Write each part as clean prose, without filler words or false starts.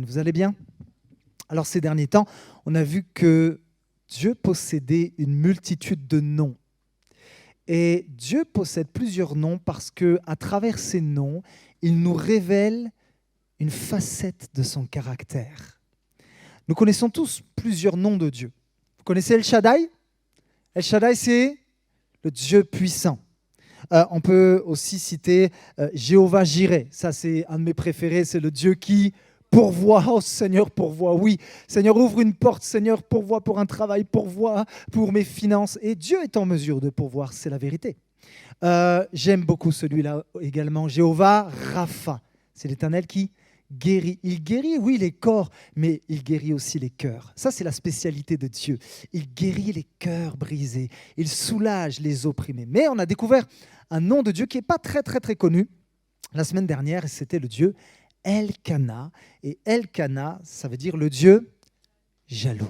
Vous allez bien? Alors ces derniers temps, on a vu que Dieu possédait une multitude de noms. Et Dieu possède plusieurs noms parce qu'à travers ces noms, il nous révèle une facette de son caractère. Nous connaissons tous plusieurs noms de Dieu. Vous connaissez El Shaddai? El Shaddai, c'est le Dieu puissant. On peut aussi citer Jéhovah Jireh. Ça, c'est un de mes préférés. C'est le Dieu qui pourvoit. Oh Seigneur, pourvoit. Oui, Seigneur, ouvre une porte. Seigneur, pourvoit pour un travail. Pourvoit pour mes finances. Et Dieu est en mesure de pourvoir. C'est la vérité. J'aime beaucoup celui-là également. Jéhovah Rapha. C'est l'Éternel qui guérit. Il guérit, oui, les corps, mais il guérit aussi les cœurs. Ça, c'est la spécialité de Dieu. Il guérit les cœurs brisés. Il soulage les opprimés. Mais on a découvert un nom de Dieu qui n'est pas très connu la semaine dernière, et c'était le Dieu Elkana. Et Elkana, ça veut dire le Dieu jaloux.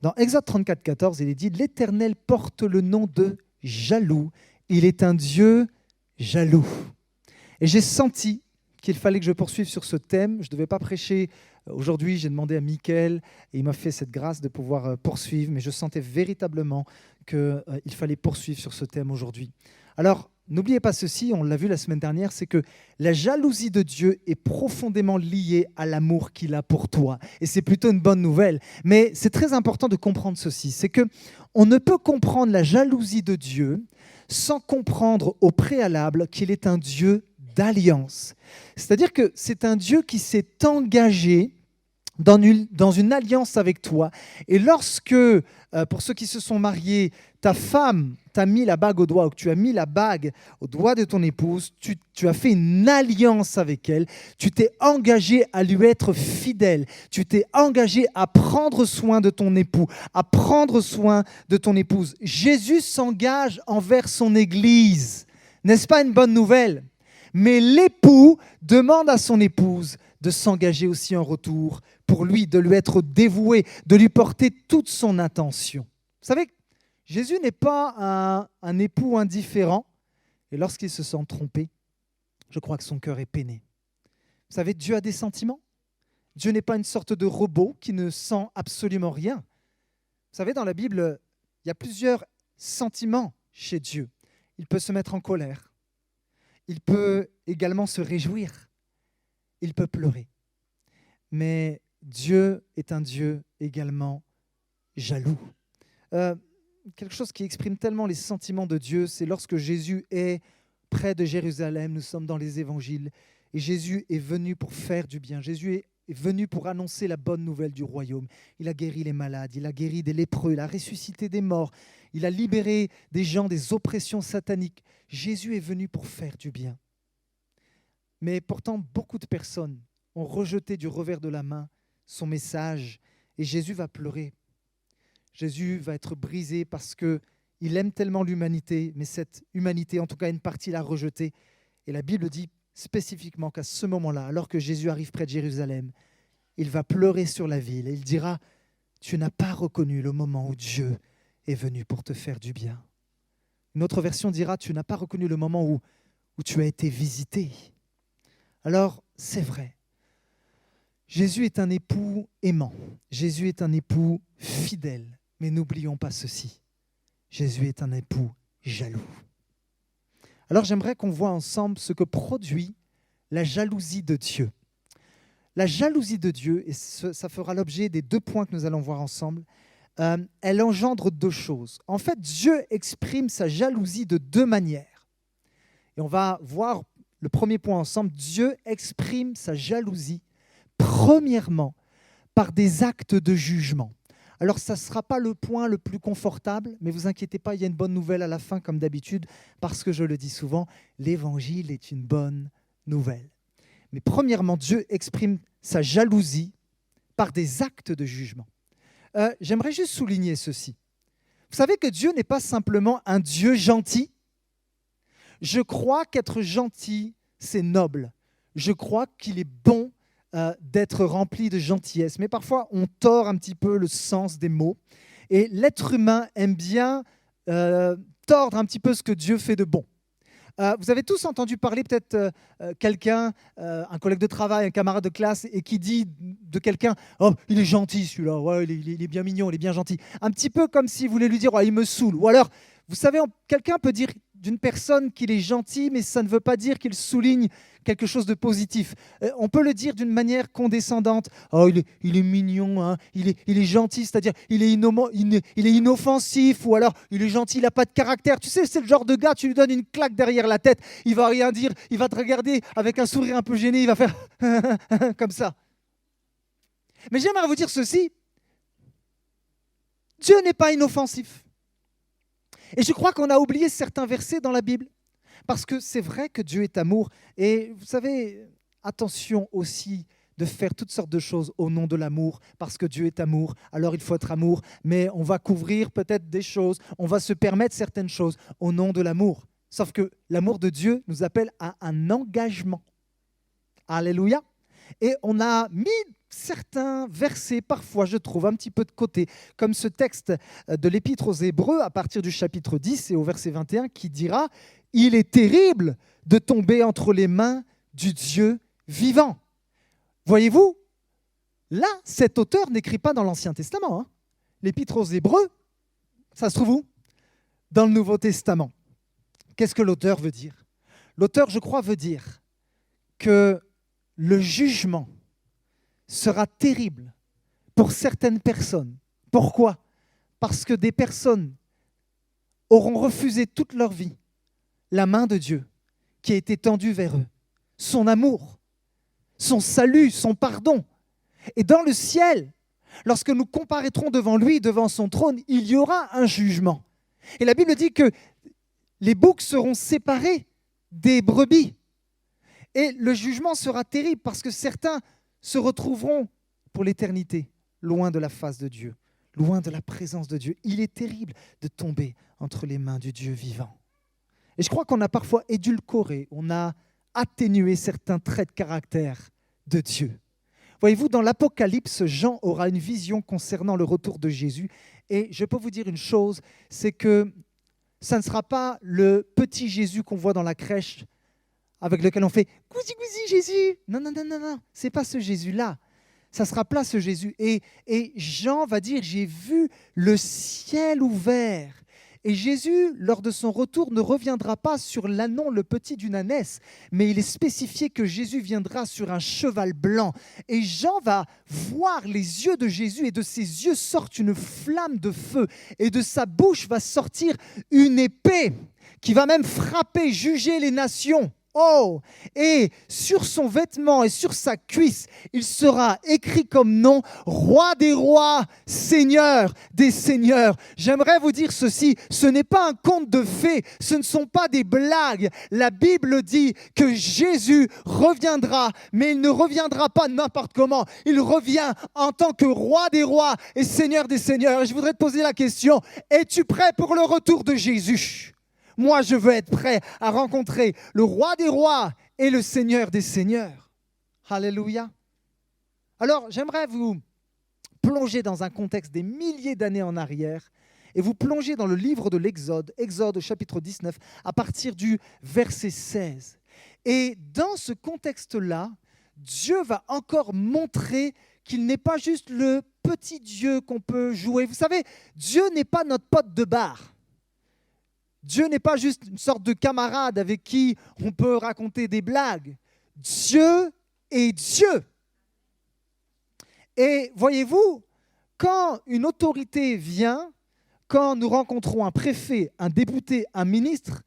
Dans Exode 34, 14, il est dit « L'Éternel porte le nom de jaloux. Il est un Dieu jaloux. » Et j'ai senti qu'il fallait que je poursuive sur ce thème. Je ne devais pas prêcher aujourd'hui. J'ai demandé à Mickaël et il m'a fait cette grâce de pouvoir poursuivre. Mais je sentais véritablement qu'il fallait poursuivre sur ce thème aujourd'hui. Alors, n'oubliez pas ceci, on l'a vu la semaine dernière, c'est que la jalousie de Dieu est profondément liée à l'amour qu'il a pour toi. Et c'est plutôt une bonne nouvelle. Mais c'est très important de comprendre ceci. C'est qu'on ne peut comprendre la jalousie de Dieu sans comprendre au préalable qu'il est un Dieu d'alliance. C'est-à-dire que c'est un Dieu qui s'est engagé dans une alliance avec toi. Et lorsque, pour ceux qui se sont mariés, ta femme t'a mis la bague au doigt, ou que tu as mis la bague au doigt de ton épouse, tu as fait une alliance avec elle, tu t'es engagé à lui être fidèle, tu t'es engagé à prendre soin de ton époux, à prendre soin de ton épouse. Jésus s'engage envers son Église. N'est-ce pas une bonne nouvelle? Mais l'époux demande à son épouse de s'engager aussi en retour pour lui, de lui être dévoué, de lui porter toute son attention. Vous savez, Jésus n'est pas un époux indifférent. Et lorsqu'il se sent trompé, je crois que son cœur est peiné. Vous savez, Dieu a des sentiments. Dieu n'est pas une sorte de robot qui ne sent absolument rien. Vous savez, dans la Bible, il y a plusieurs sentiments chez Dieu. Il peut se mettre en colère. Il peut également se réjouir. Il peut pleurer. Mais Dieu est un Dieu également jaloux. Quelque chose qui exprime tellement les sentiments de Dieu, c'est lorsque Jésus est près de Jérusalem, nous sommes dans les évangiles, et Jésus est venu pour faire du bien. Jésus est venu pour annoncer la bonne nouvelle du royaume. Il a guéri les malades, il a guéri des lépreux, il a ressuscité des morts, il a libéré des gens des oppressions sataniques. Jésus est venu pour faire du bien. Mais pourtant, beaucoup de personnes ont rejeté du revers de la main son message et Jésus va pleurer. Jésus va être brisé parce qu'il aime tellement l'humanité, mais cette humanité, en tout cas une partie, l'a rejeté. Et la Bible dit spécifiquement qu'à ce moment-là, alors que Jésus arrive près de Jérusalem, il va pleurer sur la ville et il dira « Tu n'as pas reconnu le moment où Dieu est venu pour te faire du bien. » Une autre version dira « Tu n'as pas reconnu le moment où tu as été visité. » Alors, c'est vrai. Jésus est un époux aimant. Jésus est un époux fidèle. Mais n'oublions pas ceci. Jésus est un époux jaloux. Alors, j'aimerais qu'on voit ensemble ce que produit la jalousie de Dieu. La jalousie de Dieu, et ça fera l'objet des 2 points que nous allons voir ensemble, elle engendre 2 choses. En fait, Dieu exprime sa jalousie de 2 manières. Et on va voir le premier point ensemble. Dieu exprime sa jalousie, premièrement, par des actes de jugement. Alors, ça ne sera pas le point le plus confortable, mais ne vous inquiétez pas, il y a une bonne nouvelle à la fin, comme d'habitude, parce que je le dis souvent, l'Évangile est une bonne nouvelle. Mais premièrement, Dieu exprime sa jalousie par des actes de jugement. J'aimerais juste souligner ceci. Vous savez que Dieu n'est pas simplement un Dieu gentil. Je crois qu'être gentil, c'est noble. Je crois qu'il est bon d'être rempli de gentillesse. Mais parfois, on tord un petit peu le sens des mots. Et l'être humain aime bien tordre un petit peu ce que Dieu fait de bon. Vous avez tous entendu parler peut-être quelqu'un, un collègue de travail, un camarade de classe, et qui dit de quelqu'un « Oh, il est gentil celui-là, ouais, il est bien mignon, il est bien gentil ». Un petit peu comme s'il voulait lui dire oh, « Il me saoule ». Ou alors, vous savez, quelqu'un peut dire d'une personne qu'il est gentil, mais ça ne veut pas dire qu'il souligne quelque chose de positif. On peut le dire d'une manière condescendante. Oh, il est mignon, hein, il est gentil, c'est-à-dire il est inoffensif, ou alors il est gentil, il n'a pas de caractère. Tu sais, c'est le genre de gars, tu lui donnes une claque derrière la tête, il va rien dire, il va te regarder avec un sourire un peu gêné, il va faire comme ça. Mais j'aimerais vous dire ceci, Dieu n'est pas inoffensif. Et je crois qu'on a oublié certains versets dans la Bible, parce que c'est vrai que Dieu est amour. Et vous savez, attention aussi de faire toutes sortes de choses au nom de l'amour, parce que Dieu est amour, alors il faut être amour. Mais on va couvrir peut-être des choses, on va se permettre certaines choses au nom de l'amour. Sauf que l'amour de Dieu nous appelle à un engagement. Alléluia. Et on a mis certains versets, parfois je trouve un petit peu de côté, comme ce texte de l'Épître aux Hébreux à partir du chapitre 10 et au verset 21 qui dira « Il est terrible de tomber entre les mains du Dieu vivant ». Voyez-vous, là, cet auteur n'écrit pas dans l'Ancien Testament. L'Épître aux Hébreux, ça se trouve où? Dans le Nouveau Testament. Qu'est-ce que l'auteur veut dire? L'auteur, je crois, veut dire que le jugement sera terrible pour certaines personnes. Pourquoi? Parce que des personnes auront refusé toute leur vie la main de Dieu qui a été tendue vers eux, son amour, son salut, son pardon. Et dans le ciel, lorsque nous comparaîtrons devant lui, devant son trône, il y aura un jugement. Et la Bible dit que les boucs seront séparés des brebis. Et le jugement sera terrible parce que certains se retrouveront pour l'éternité loin de la face de Dieu, loin de la présence de Dieu. Il est terrible de tomber entre les mains du Dieu vivant. Et je crois qu'on a parfois édulcoré, on a atténué certains traits de caractère de Dieu. Voyez-vous, dans l'Apocalypse, Jean aura une vision concernant le retour de Jésus. Et je peux vous dire une chose, c'est que ça ne sera pas le petit Jésus qu'on voit dans la crèche avec lequel on fait « Gousi, gousi, Jésus !» Non, non, non, non, non, ce n'est pas ce Jésus-là. Ça sera pas ce Jésus. Et Jean va dire « J'ai vu le ciel ouvert ». Et Jésus, lors de son retour, ne reviendra pas sur l'ânon, le petit d'une ânesse, mais il est spécifié que Jésus viendra sur un cheval blanc. Et Jean va voir les yeux de Jésus, et de ses yeux sortent une flamme de feu, et de sa bouche va sortir une épée qui va même frapper, juger les nations. Oh! Et sur son vêtement et sur sa cuisse, il sera écrit comme nom « Roi des rois, Seigneur des seigneurs ». J'aimerais vous dire ceci, ce n'est pas un conte de fées, ce ne sont pas des blagues. La Bible dit que Jésus reviendra, mais il ne reviendra pas n'importe comment. Il revient en tant que Roi des rois et Seigneur des seigneurs. Et je voudrais te poser la question, es-tu prêt pour le retour de Jésus ? Moi, je veux être prêt à rencontrer le Roi des rois et le Seigneur des seigneurs. Alléluia. Alors, j'aimerais vous plonger dans un contexte des milliers d'années en arrière et vous plonger dans le livre de l'Exode, Exode au chapitre 19, à partir du verset 16. Et dans ce contexte-là, Dieu va encore montrer qu'il n'est pas juste le petit Dieu qu'on peut jouer. Vous savez, Dieu n'est pas notre pote de bar. Dieu n'est pas juste une sorte de camarade avec qui on peut raconter des blagues. Dieu est Dieu. Et voyez-vous, quand une autorité vient, quand nous rencontrons un préfet, un député, un ministre,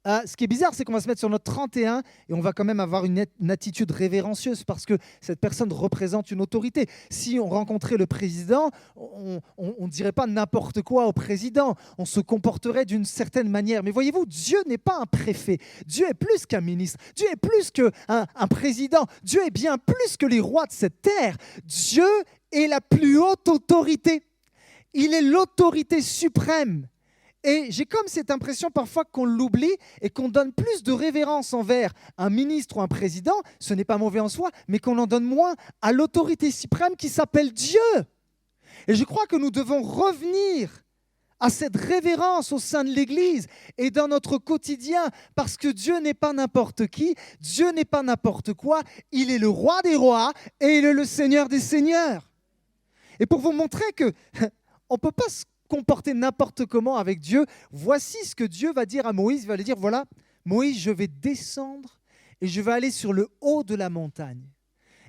ce qui est bizarre, c'est qu'on va se mettre sur notre 31 et on va quand même avoir une attitude révérencieuse parce que cette personne représente une autorité. Si on rencontrait le président, on ne dirait pas n'importe quoi au président. On se comporterait d'une certaine manière. Mais voyez-vous, Dieu n'est pas un préfet. Dieu est plus qu'un ministre. Dieu est plus qu'un président. Dieu est bien plus que les rois de cette terre. Dieu est la plus haute autorité. Il est l'autorité suprême. Et j'ai comme cette impression parfois qu'on l'oublie et qu'on donne plus de révérence envers un ministre ou un président, ce n'est pas mauvais en soi, mais qu'on en donne moins à l'autorité suprême qui s'appelle Dieu. Et je crois que nous devons revenir à cette révérence au sein de l'Église et dans notre quotidien, parce que Dieu n'est pas n'importe qui, Dieu n'est pas n'importe quoi, il est le roi des rois et il est le Seigneur des seigneurs. Et pour vous montrer que on ne peut pas se comporter n'importe comment avec Dieu, voici ce que Dieu va dire à Moïse. Il va lui dire, voilà, Moïse, je vais descendre et je vais aller sur le haut de la montagne.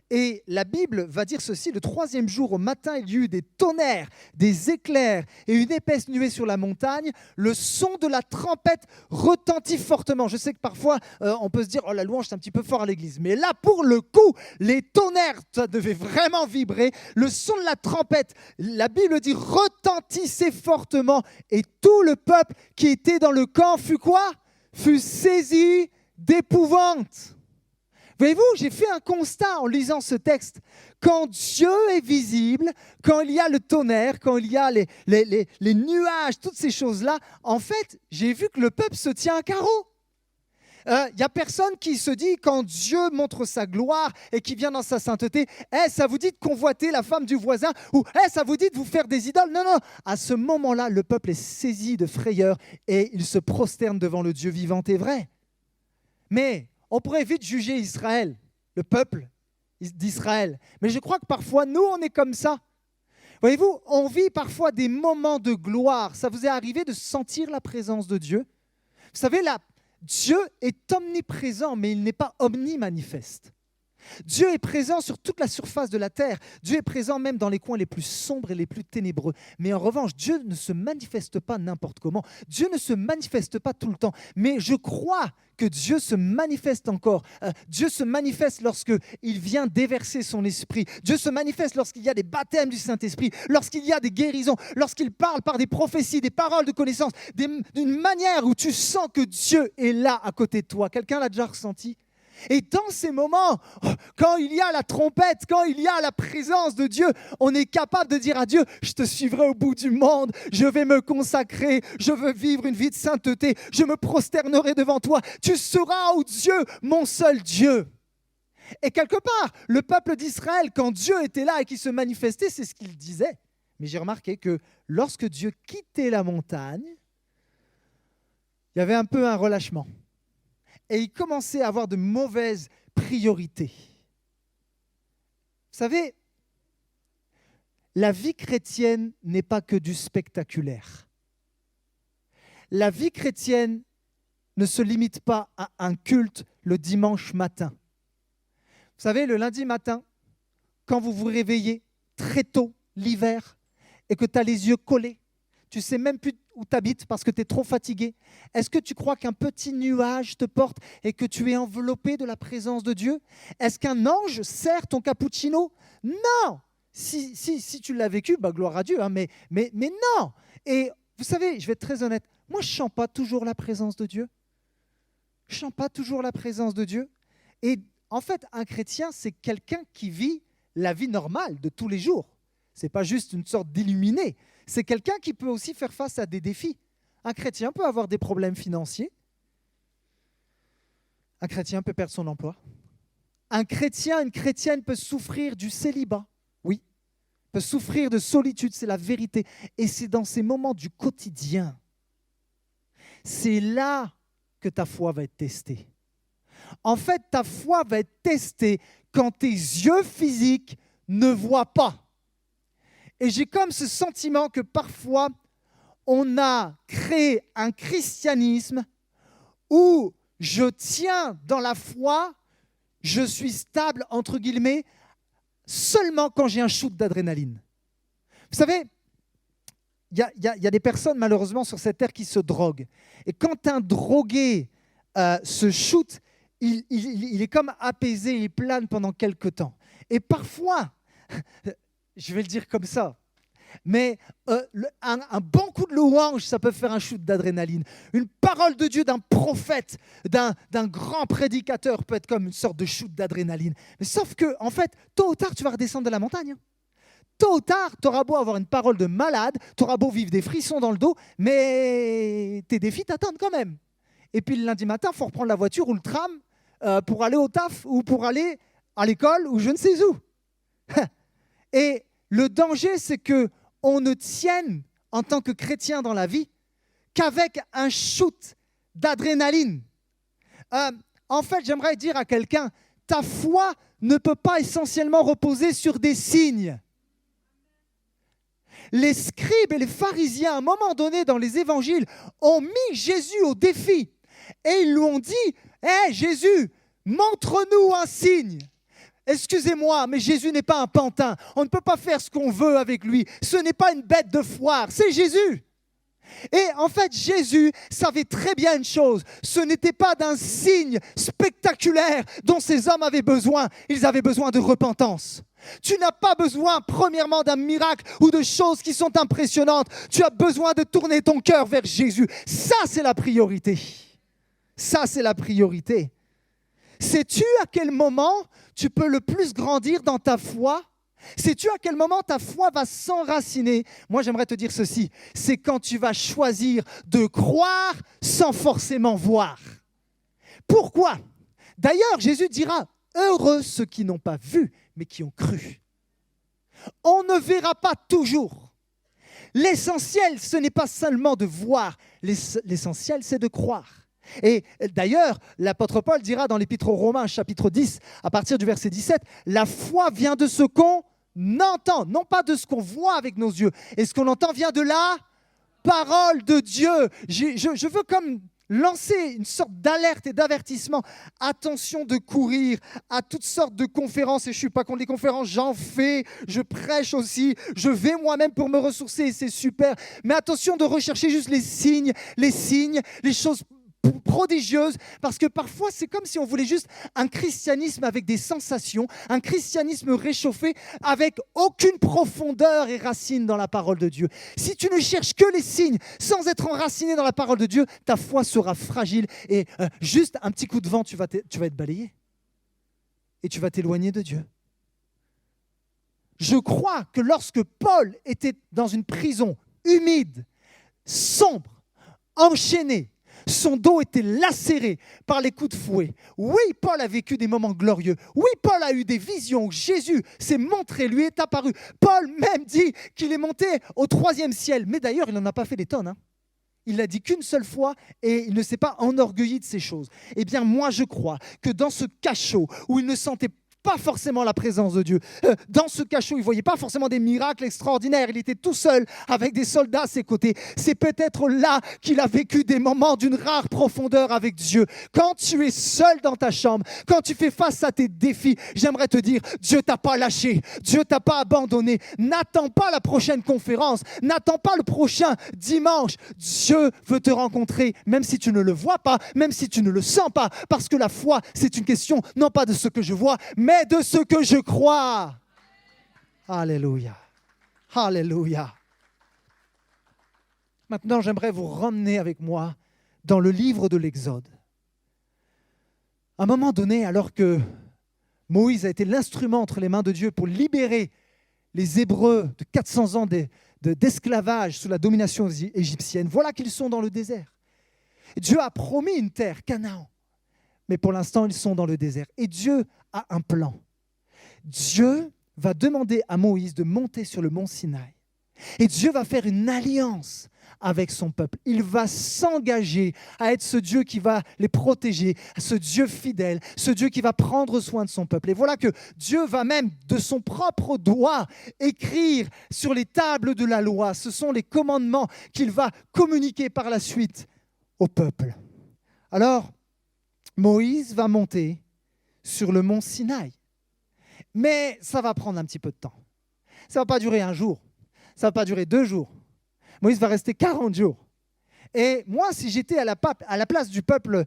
Et la Bible va dire ceci, le 3e jour au matin, il y eut des tonnerres, des éclairs et une épaisse nuée sur la montagne. Le son de la trompette retentit fortement. Je sais que parfois, on peut se dire, oh la louange, c'est un petit peu fort à l'église. Mais là, pour le coup, les tonnerres, ça devait vraiment vibrer. Le son de la trompette, la Bible dit, retentissait fortement. Et tout le peuple qui était dans le camp fut quoi? Fut saisi d'épouvante. Voyez-vous, j'ai fait un constat en lisant ce texte. Quand Dieu est visible, quand il y a le tonnerre, quand il y a les nuages, toutes ces choses-là, en fait, j'ai vu que le peuple se tient à carreau. Il n'y a personne qui se dit, quand Dieu montre sa gloire et qui vient dans sa sainteté, ça vous dit de convoiter la femme du voisin ou ça vous dit de vous faire des idoles. Non, non. À ce moment-là, le peuple est saisi de frayeur et il se prosterne devant le Dieu vivant et vrai. Mais on pourrait vite juger Israël, le peuple d'Israël. Mais je crois que parfois, nous, on est comme ça. Voyez-vous, on vit parfois des moments de gloire. Ça vous est arrivé de sentir la présence de Dieu? Vous savez, là, Dieu est omniprésent, mais il n'est pas omnimanifeste. Dieu est présent sur toute la surface de la terre. Dieu est présent même dans les coins les plus sombres et les plus ténébreux. Mais en revanche, Dieu ne se manifeste pas n'importe comment. Dieu ne se manifeste pas tout le temps. Mais je crois que Dieu se manifeste encore. Dieu se manifeste lorsqu'il vient déverser son esprit. Dieu se manifeste lorsqu'il y a des baptêmes du Saint-Esprit, lorsqu'il y a des guérisons, lorsqu'il parle par des prophéties, des paroles de connaissance, d'une manière où tu sens que Dieu est là à côté de toi. Quelqu'un l'a déjà ressenti ? Et dans ces moments, quand il y a la trompette, quand il y a la présence de Dieu, on est capable de dire à Dieu, je te suivrai au bout du monde, je vais me consacrer, je veux vivre une vie de sainteté, je me prosternerai devant toi. Tu seras, ô Dieu, mon seul Dieu. Et quelque part, le peuple d'Israël, quand Dieu était là et qu'il se manifestait, c'est ce qu'il disait. Mais j'ai remarqué que lorsque Dieu quittait la montagne, il y avait un peu un relâchement. Et il commençait à avoir de mauvaises priorités. Vous savez, la vie chrétienne n'est pas que du spectaculaire. La vie chrétienne ne se limite pas à un culte le dimanche matin. Vous savez, le lundi matin, quand vous vous réveillez très tôt, l'hiver, et que tu as les yeux collés, tu ne sais même plus où tu habites parce que tu es trop fatigué. Est-ce que tu crois qu'un petit nuage te porte et que tu es enveloppé de la présence de Dieu? Est-ce qu'un ange sert ton cappuccino? Non. Si tu l'as vécu, gloire à Dieu, hein, mais non. Et vous savez, je vais être très honnête, moi je ne sens pas toujours la présence de Dieu. Je ne sens pas toujours la présence de Dieu. Et en fait, un chrétien, c'est quelqu'un qui vit la vie normale de tous les jours. Ce n'est pas juste une sorte d'illuminé. C'est quelqu'un qui peut aussi faire face à des défis. Un chrétien peut avoir des problèmes financiers. Un chrétien peut perdre son emploi. Un chrétien, une chrétienne peut souffrir du célibat. Oui, peut souffrir de solitude, c'est la vérité. Et c'est dans ces moments du quotidien. C'est là que ta foi va être testée. En fait, ta foi va être testée quand tes yeux physiques ne voient pas. Et j'ai comme ce sentiment que parfois, on a créé un christianisme où je tiens dans la foi, je suis stable, entre guillemets, seulement quand j'ai un shoot d'adrénaline. Vous savez, il y a des personnes, malheureusement, sur cette terre qui se droguent. Et quand un drogué se shoot, il est comme apaisé, il plane pendant quelque temps. Et parfois... Je vais le dire comme ça. Mais un bon coup de louange, ça peut faire un shoot d'adrénaline. Une parole de Dieu d'un prophète, d'un grand prédicateur peut être comme une sorte de shoot d'adrénaline. Mais sauf que, en fait, tôt ou tard, tu vas redescendre de la montagne. Tôt ou tard, tu auras beau avoir une parole de malade, tu auras beau vivre des frissons dans le dos, mais tes défis t'attendent quand même. Et puis le lundi matin, il faut reprendre la voiture ou le tram pour aller au taf ou pour aller à l'école ou je ne sais où. Et le danger, c'est qu'on ne tienne en tant que chrétien dans la vie qu'avec un shoot d'adrénaline. En fait, j'aimerais dire à quelqu'un, ta foi ne peut pas essentiellement reposer sur des signes. Les scribes et les pharisiens, à un moment donné dans les évangiles, ont mis Jésus au défi. Et ils lui ont dit, « Hé Jésus, montre-nous un signe !» Excusez-moi, mais Jésus n'est pas un pantin. On ne peut pas faire ce qu'on veut avec lui. Ce n'est pas une bête de foire, c'est Jésus. Et en fait, Jésus savait très bien une chose. Ce n'était pas d'un signe spectaculaire dont ces hommes avaient besoin. Ils avaient besoin de repentance. Tu n'as pas besoin, premièrement, d'un miracle ou de choses qui sont impressionnantes. Tu as besoin de tourner ton cœur vers Jésus. Ça, c'est la priorité. Ça, c'est la priorité. Sais-tu à quel moment tu peux le plus grandir dans ta foi ? Sais-tu à quel moment ta foi va s'enraciner ? Moi, j'aimerais te dire ceci. C'est quand tu vas choisir de croire sans forcément voir. Pourquoi ? D'ailleurs, Jésus dira, « Heureux ceux qui n'ont pas vu, mais qui ont cru. » On ne verra pas toujours. L'essentiel, ce n'est pas seulement de voir. L'essentiel, c'est de croire. Et d'ailleurs, l'apôtre Paul dira dans l'Épître aux Romains, chapitre 10, à partir du verset 17, « La foi vient de ce qu'on entend, non pas de ce qu'on voit avec nos yeux. Et ce qu'on entend vient de la parole de Dieu. » Je veux comme lancer une sorte d'alerte et d'avertissement. Attention de courir à toutes sortes de conférences. Et je ne suis pas contre les conférences, j'en fais, je prêche aussi, je vais moi-même pour me ressourcer et c'est super. Mais attention de rechercher juste les signes, les choses prodigieuse, parce que parfois c'est comme si on voulait juste un christianisme avec des sensations, un christianisme réchauffé avec aucune profondeur et racine dans la parole de Dieu. Si tu ne cherches que les signes sans être enraciné dans la parole de Dieu, ta foi sera fragile et juste un petit coup de vent, tu vas être balayé et tu vas t'éloigner de Dieu. Je crois que lorsque Paul était dans une prison humide, sombre, enchaîné, son dos était lacéré par les coups de fouet. Oui, Paul a vécu des moments glorieux. Oui, Paul a eu des visions. Jésus s'est montré, lui est apparu. Paul même dit qu'il est monté au 3e ciel. Mais d'ailleurs, il n'en a pas fait des tonnes. Il l'a dit qu'une seule fois et il ne s'est pas enorgueilli de ces choses. Eh bien, moi, je crois que dans ce cachot où il ne sentait pas forcément la présence de Dieu. Dans ce cachot, il ne voyait pas forcément des miracles extraordinaires. Il était tout seul avec des soldats à ses côtés. C'est peut-être là qu'il a vécu des moments d'une rare profondeur avec Dieu. Quand tu es seul dans ta chambre, quand tu fais face à tes défis, j'aimerais te dire, Dieu ne t'a pas lâché, Dieu ne t'a pas abandonné. N'attends pas la prochaine conférence, n'attends pas le prochain dimanche. Dieu veut te rencontrer, même si tu ne le vois pas, même si tu ne le sens pas, parce que la foi, c'est une question non pas de ce que je vois, mais de ce que je crois. Alléluia. Alléluia. Maintenant, j'aimerais vous ramener avec moi dans le livre de l'Exode. À un moment donné, alors que Moïse a été l'instrument entre les mains de Dieu pour libérer les Hébreux de 400 ans d'esclavage sous la domination égyptienne, voilà qu'ils sont dans le désert. Dieu a promis une terre, Canaan. Mais pour l'instant, ils sont dans le désert. Et Dieu a un plan. Dieu va demander à Moïse de monter sur le mont Sinaï. Et Dieu va faire une alliance avec son peuple. Il va s'engager à être ce Dieu qui va les protéger, ce Dieu fidèle, ce Dieu qui va prendre soin de son peuple. Et voilà que Dieu va même de son propre doigt écrire sur les tables de la loi. Ce sont les commandements qu'il va communiquer par la suite au peuple. Alors, Moïse va monter sur le mont Sinaï. Mais ça va prendre un petit peu de temps. Ça ne va pas durer un jour. Ça ne va pas durer 2 jours. Moïse va rester 40 jours. Et moi, si j'étais à la place du peuple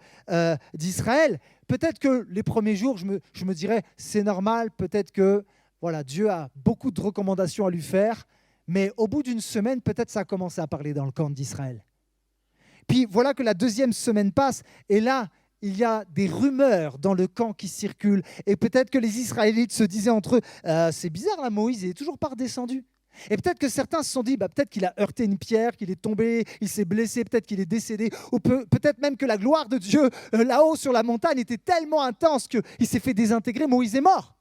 d'Israël, peut-être que les premiers jours, je me dirais, c'est normal, peut-être que voilà, Dieu a beaucoup de recommandations à lui faire, mais au bout d'une semaine, peut-être ça a commencé à parler dans le camp d'Israël. Puis voilà que la 2e semaine passe, et là, il y a des rumeurs dans le camp qui circulent. Et peut-être que les Israélites se disaient entre eux, c'est bizarre là, Moïse, il n'est toujours pas redescendu. Et peut-être que certains se sont dit, peut-être qu'il a heurté une pierre, qu'il est tombé, il s'est blessé, peut-être qu'il est décédé, ou peut-être même que la gloire de Dieu là-haut sur la montagne était tellement intense qu'il s'est fait désintégrer, Moïse est mort.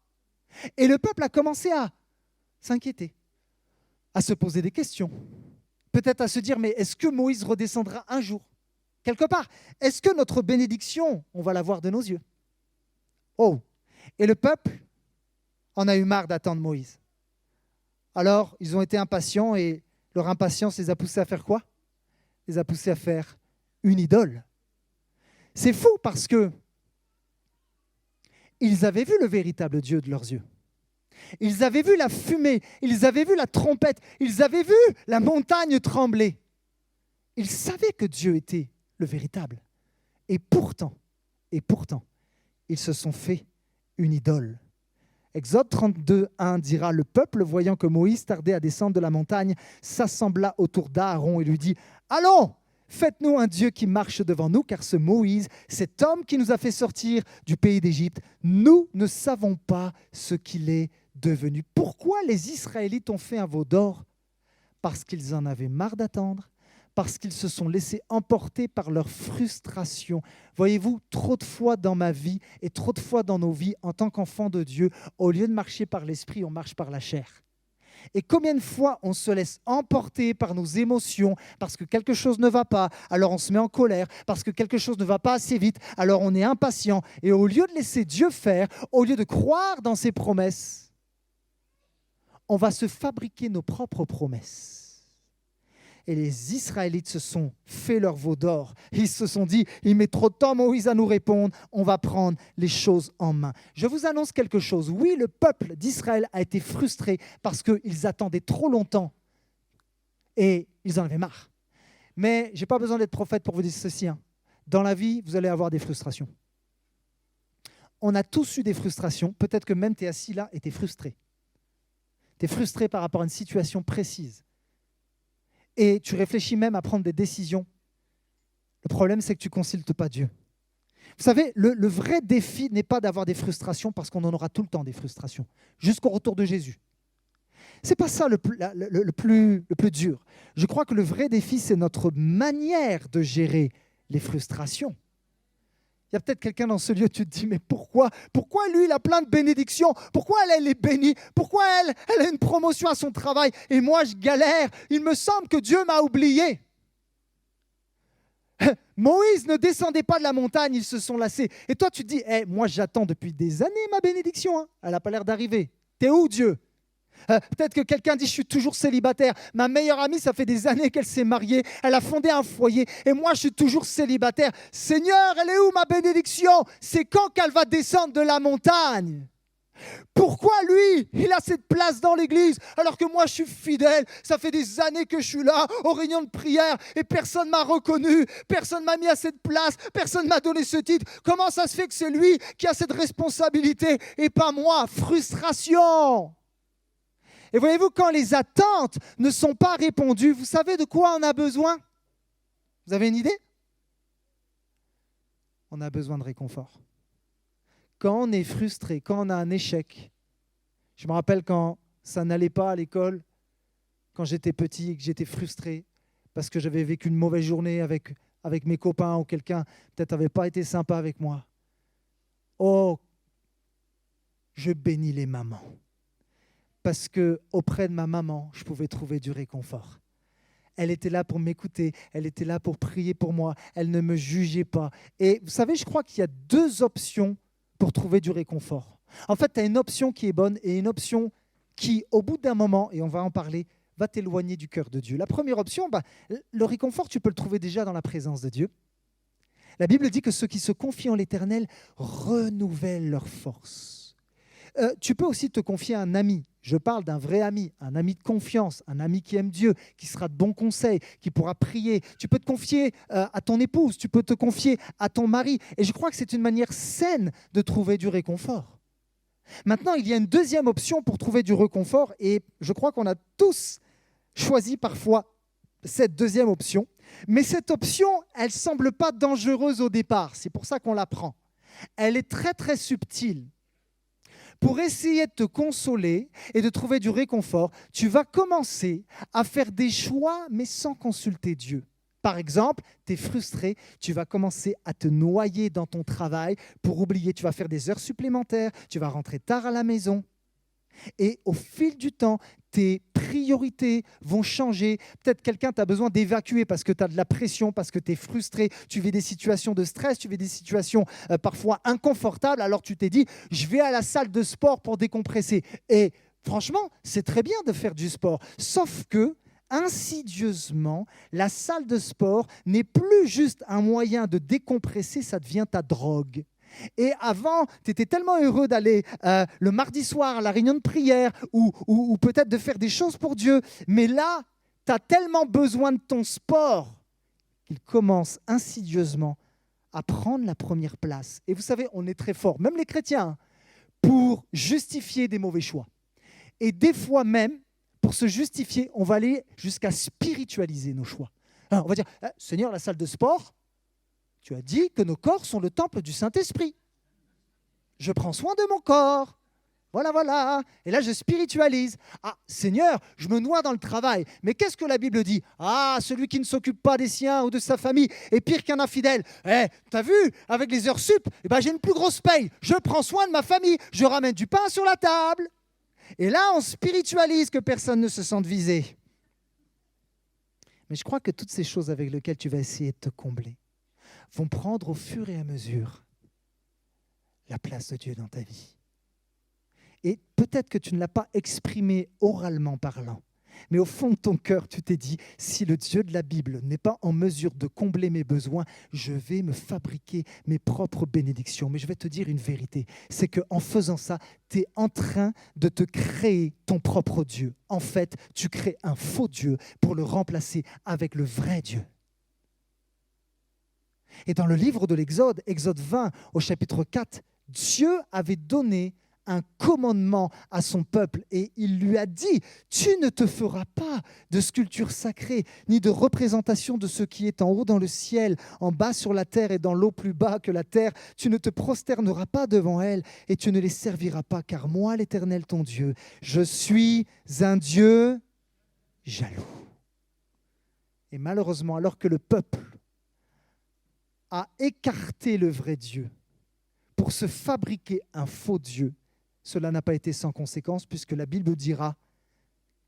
Et le peuple a commencé à s'inquiéter, à se poser des questions. peut-être à se dire, mais est-ce que Moïse redescendra un jour, quelque part? Est-ce que notre bénédiction, on va la voir de nos yeux? Oh! Et le peuple en a eu marre d'attendre Moïse. Alors, ils ont été impatients et leur impatience les a poussés à faire quoi? Les a poussés à faire une idole. C'est fou parce que ils avaient vu le véritable Dieu de leurs yeux. Ils avaient vu la fumée, ils avaient vu la trompette, ils avaient vu la montagne trembler. Ils savaient que Dieu était le véritable. Et pourtant, ils se sont fait une idole. Exode 32, 1 dira, « Le peuple, voyant que Moïse tardait à descendre de la montagne, s'assembla autour d'Aaron et lui dit, « Allons, faites-nous un Dieu qui marche devant nous, car ce Moïse, cet homme qui nous a fait sortir du pays d'Égypte, nous ne savons pas ce qu'il est devenu. » Pourquoi les Israélites ont fait un veau d'or? Parce qu'ils en avaient marre d'attendre, parce qu'ils se sont laissés emporter par leur frustration. Voyez-vous, trop de fois dans ma vie et trop de fois dans nos vies, en tant qu'enfants de Dieu, au lieu de marcher par l'esprit, on marche par la chair. Et combien de fois on se laisse emporter par nos émotions parce que quelque chose ne va pas, alors on se met en colère, parce que quelque chose ne va pas assez vite, alors on est impatient. Et au lieu de laisser Dieu faire, au lieu de croire dans ses promesses, on va se fabriquer nos propres promesses. Et les Israélites se sont fait leur veau d'or. Ils se sont dit, il met trop de temps Moïse à nous répondre, on va prendre les choses en main. Je vous annonce quelque chose. Oui, le peuple d'Israël a été frustré parce qu'ils attendaient trop longtemps et ils en avaient marre. Mais je n'ai pas besoin d'être prophète pour vous dire ceci. Dans la vie, vous allez avoir des frustrations. On a tous eu des frustrations. Peut-être que même tu es assis là et tu es frustré. Tu es frustré par rapport à une situation précise. Et tu réfléchis même à prendre des décisions. Le problème, c'est que tu ne consultes pas Dieu. Vous savez, le vrai défi n'est pas d'avoir des frustrations parce qu'on en aura tout le temps des frustrations, jusqu'au retour de Jésus. Ce n'est pas ça le plus dur. Je crois que le vrai défi, c'est notre manière de gérer les frustrations. Il y a peut-être quelqu'un dans ce lieu, tu te dis, mais pourquoi lui, il a plein de bénédictions? Pourquoi elle est bénie? Pourquoi elle a une promotion à son travail? Et moi, je galère. Il me semble que Dieu m'a oublié. Moïse ne descendait pas de la montagne, ils se sont lassés. Et toi, tu te dis, moi, j'attends depuis des années ma bénédiction. Elle n'a pas l'air d'arriver. T'es où, Dieu? Peut-être que quelqu'un dit, je suis toujours célibataire. Ma meilleure amie, ça fait des années qu'elle s'est mariée. Elle a fondé un foyer. Et moi, je suis toujours célibataire. Seigneur, elle est où ma bénédiction? C'est quand qu'elle va descendre de la montagne? Pourquoi lui, il a cette place dans l'église alors que moi, je suis fidèle? Ça fait des années que je suis là aux réunions de prière et personne ne m'a reconnu. Personne ne m'a mis à cette place. Personne ne m'a donné ce titre. Comment ça se fait que c'est lui qui a cette responsabilité et pas moi? Frustration. Et voyez-vous, quand les attentes ne sont pas répondues, vous savez de quoi on a besoin? Vous avez une idée? On a besoin de réconfort. Quand on est frustré, quand on a un échec, je me rappelle quand ça n'allait pas à l'école, quand j'étais petit et que j'étais frustré parce que j'avais vécu une mauvaise journée avec mes copains ou quelqu'un peut-être n'avait pas été sympa avec moi. Oh, je bénis les mamans. Parce qu'auprès de ma maman, je pouvais trouver du réconfort. Elle était là pour m'écouter, elle était là pour prier pour moi, elle ne me jugeait pas. Et vous savez, je crois qu'il y a deux options pour trouver du réconfort. En fait, tu as une option qui est bonne et une option qui, au bout d'un moment, et on va en parler, va t'éloigner du cœur de Dieu. La première option, le réconfort, tu peux le trouver déjà dans la présence de Dieu. La Bible dit que ceux qui se confient en l'Éternel renouvellent leur force. Tu peux aussi te confier à un ami. Je parle d'un vrai ami, un ami de confiance, un ami qui aime Dieu, qui sera de bons conseils, qui pourra prier. Tu peux te confier à ton épouse, tu peux te confier à ton mari. Et je crois que c'est une manière saine de trouver du réconfort. Maintenant, il y a une deuxième option pour trouver du réconfort et je crois qu'on a tous choisi parfois cette deuxième option. Mais cette option, elle ne semble pas dangereuse au départ. C'est pour ça qu'on la prend. Elle est très, très subtile. Pour essayer de te consoler et de trouver du réconfort, tu vas commencer à faire des choix, mais sans consulter Dieu. Par exemple, tu es frustré, tu vas commencer à te noyer dans ton travail pour oublier. Tu vas faire des heures supplémentaires, tu vas rentrer tard à la maison. Et au fil du temps, tes priorités vont changer. Peut-être quelqu'un t'a besoin d'évacuer parce que tu as de la pression, parce que tu es frustré, tu vis des situations de stress, tu vis des situations parfois inconfortables. Alors tu t'es dit, je vais à la salle de sport pour décompresser. Et franchement, c'est très bien de faire du sport. Sauf que, insidieusement, la salle de sport n'est plus juste un moyen de décompresser, ça devient ta drogue. Et avant, tu étais tellement heureux d'aller le mardi soir à la réunion de prière ou peut-être de faire des choses pour Dieu. Mais là, tu as tellement besoin de ton sport qu'il commence insidieusement à prendre la première place. Et vous savez, on est très fort, même les chrétiens, pour justifier des mauvais choix. Et des fois même, pour se justifier, on va aller jusqu'à spiritualiser nos choix. Alors, on va dire, Seigneur, la salle de sport, tu as dit que nos corps sont le temple du Saint-Esprit. Je prends soin de mon corps. Voilà, voilà. Et là, je spiritualise. Ah, Seigneur, je me noie dans le travail. Mais qu'est-ce que la Bible dit? Ah, celui qui ne s'occupe pas des siens ou de sa famille est pire qu'un infidèle. T'as vu, avec les heures sup, j'ai une plus grosse paye. Je prends soin de ma famille. Je ramène du pain sur la table. Et là, on spiritualise que personne ne se sente visé. Mais je crois que toutes ces choses avec lesquelles tu vas essayer de te combler vont prendre au fur et à mesure la place de Dieu dans ta vie. Et peut-être que tu ne l'as pas exprimé oralement parlant, mais au fond de ton cœur, tu t'es dit, si le Dieu de la Bible n'est pas en mesure de combler mes besoins, je vais me fabriquer mes propres bénédictions. Mais je vais te dire une vérité, c'est qu'en faisant ça, tu es en train de te créer ton propre Dieu. En fait, tu crées un faux Dieu pour le remplacer avec le vrai Dieu. Et dans le livre de l'Exode, Exode 20 au chapitre 4, Dieu avait donné un commandement à son peuple et il lui a dit, tu ne te feras pas de sculpture sacrée, ni de représentation de ce qui est en haut dans le ciel, en bas sur la terre et dans l'eau plus bas que la terre. Tu ne te prosterneras pas devant elles et tu ne les serviras pas, car moi, l'Éternel, ton Dieu, je suis un Dieu jaloux. Et malheureusement, alors que le peuple a écarté le vrai Dieu pour se fabriquer un faux Dieu, cela n'a pas été sans conséquence, puisque la Bible dira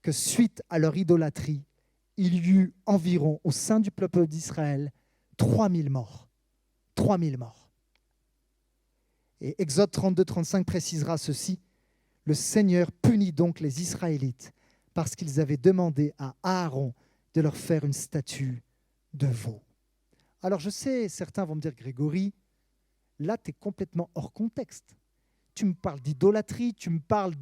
que suite à leur idolâtrie, il y eut environ au sein du peuple d'Israël 3000 morts. 3000 morts. Et Exode 32-35 précisera ceci, le Seigneur punit donc les Israélites parce qu'ils avaient demandé à Aaron de leur faire une statue de veau. Alors je sais, certains vont me dire, Grégory, là tu es complètement hors contexte. Tu me parles d'idolâtrie, tu me parles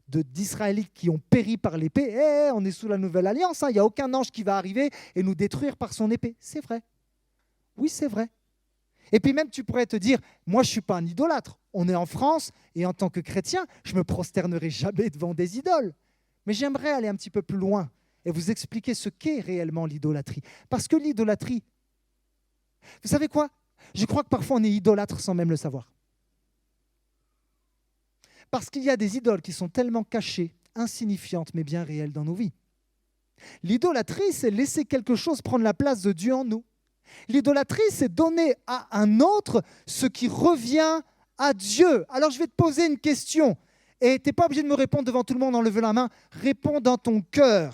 d'Israélites qui ont péri par l'épée. On est sous la nouvelle alliance, il n'y a aucun ange qui va arriver et nous détruire par son épée. C'est vrai. Oui, c'est vrai. Et puis même, tu pourrais te dire, moi, je ne suis pas un idolâtre. On est en France et en tant que chrétien, je ne me prosternerai jamais devant des idoles. Mais j'aimerais aller un petit peu plus loin et vous expliquer ce qu'est réellement l'idolâtrie. Parce que l'idolâtrie, vous savez quoi? Je crois que parfois on est idolâtre sans même le savoir. Parce qu'il y a des idoles qui sont tellement cachées, insignifiantes, mais bien réelles dans nos vies. L'idolâtrie, c'est laisser quelque chose prendre la place de Dieu en nous. L'idolâtrie, c'est donner à un autre ce qui revient à Dieu. Alors je vais te poser une question, et tu n'es pas obligé de me répondre devant tout le monde en levant la main. Réponds dans ton cœur.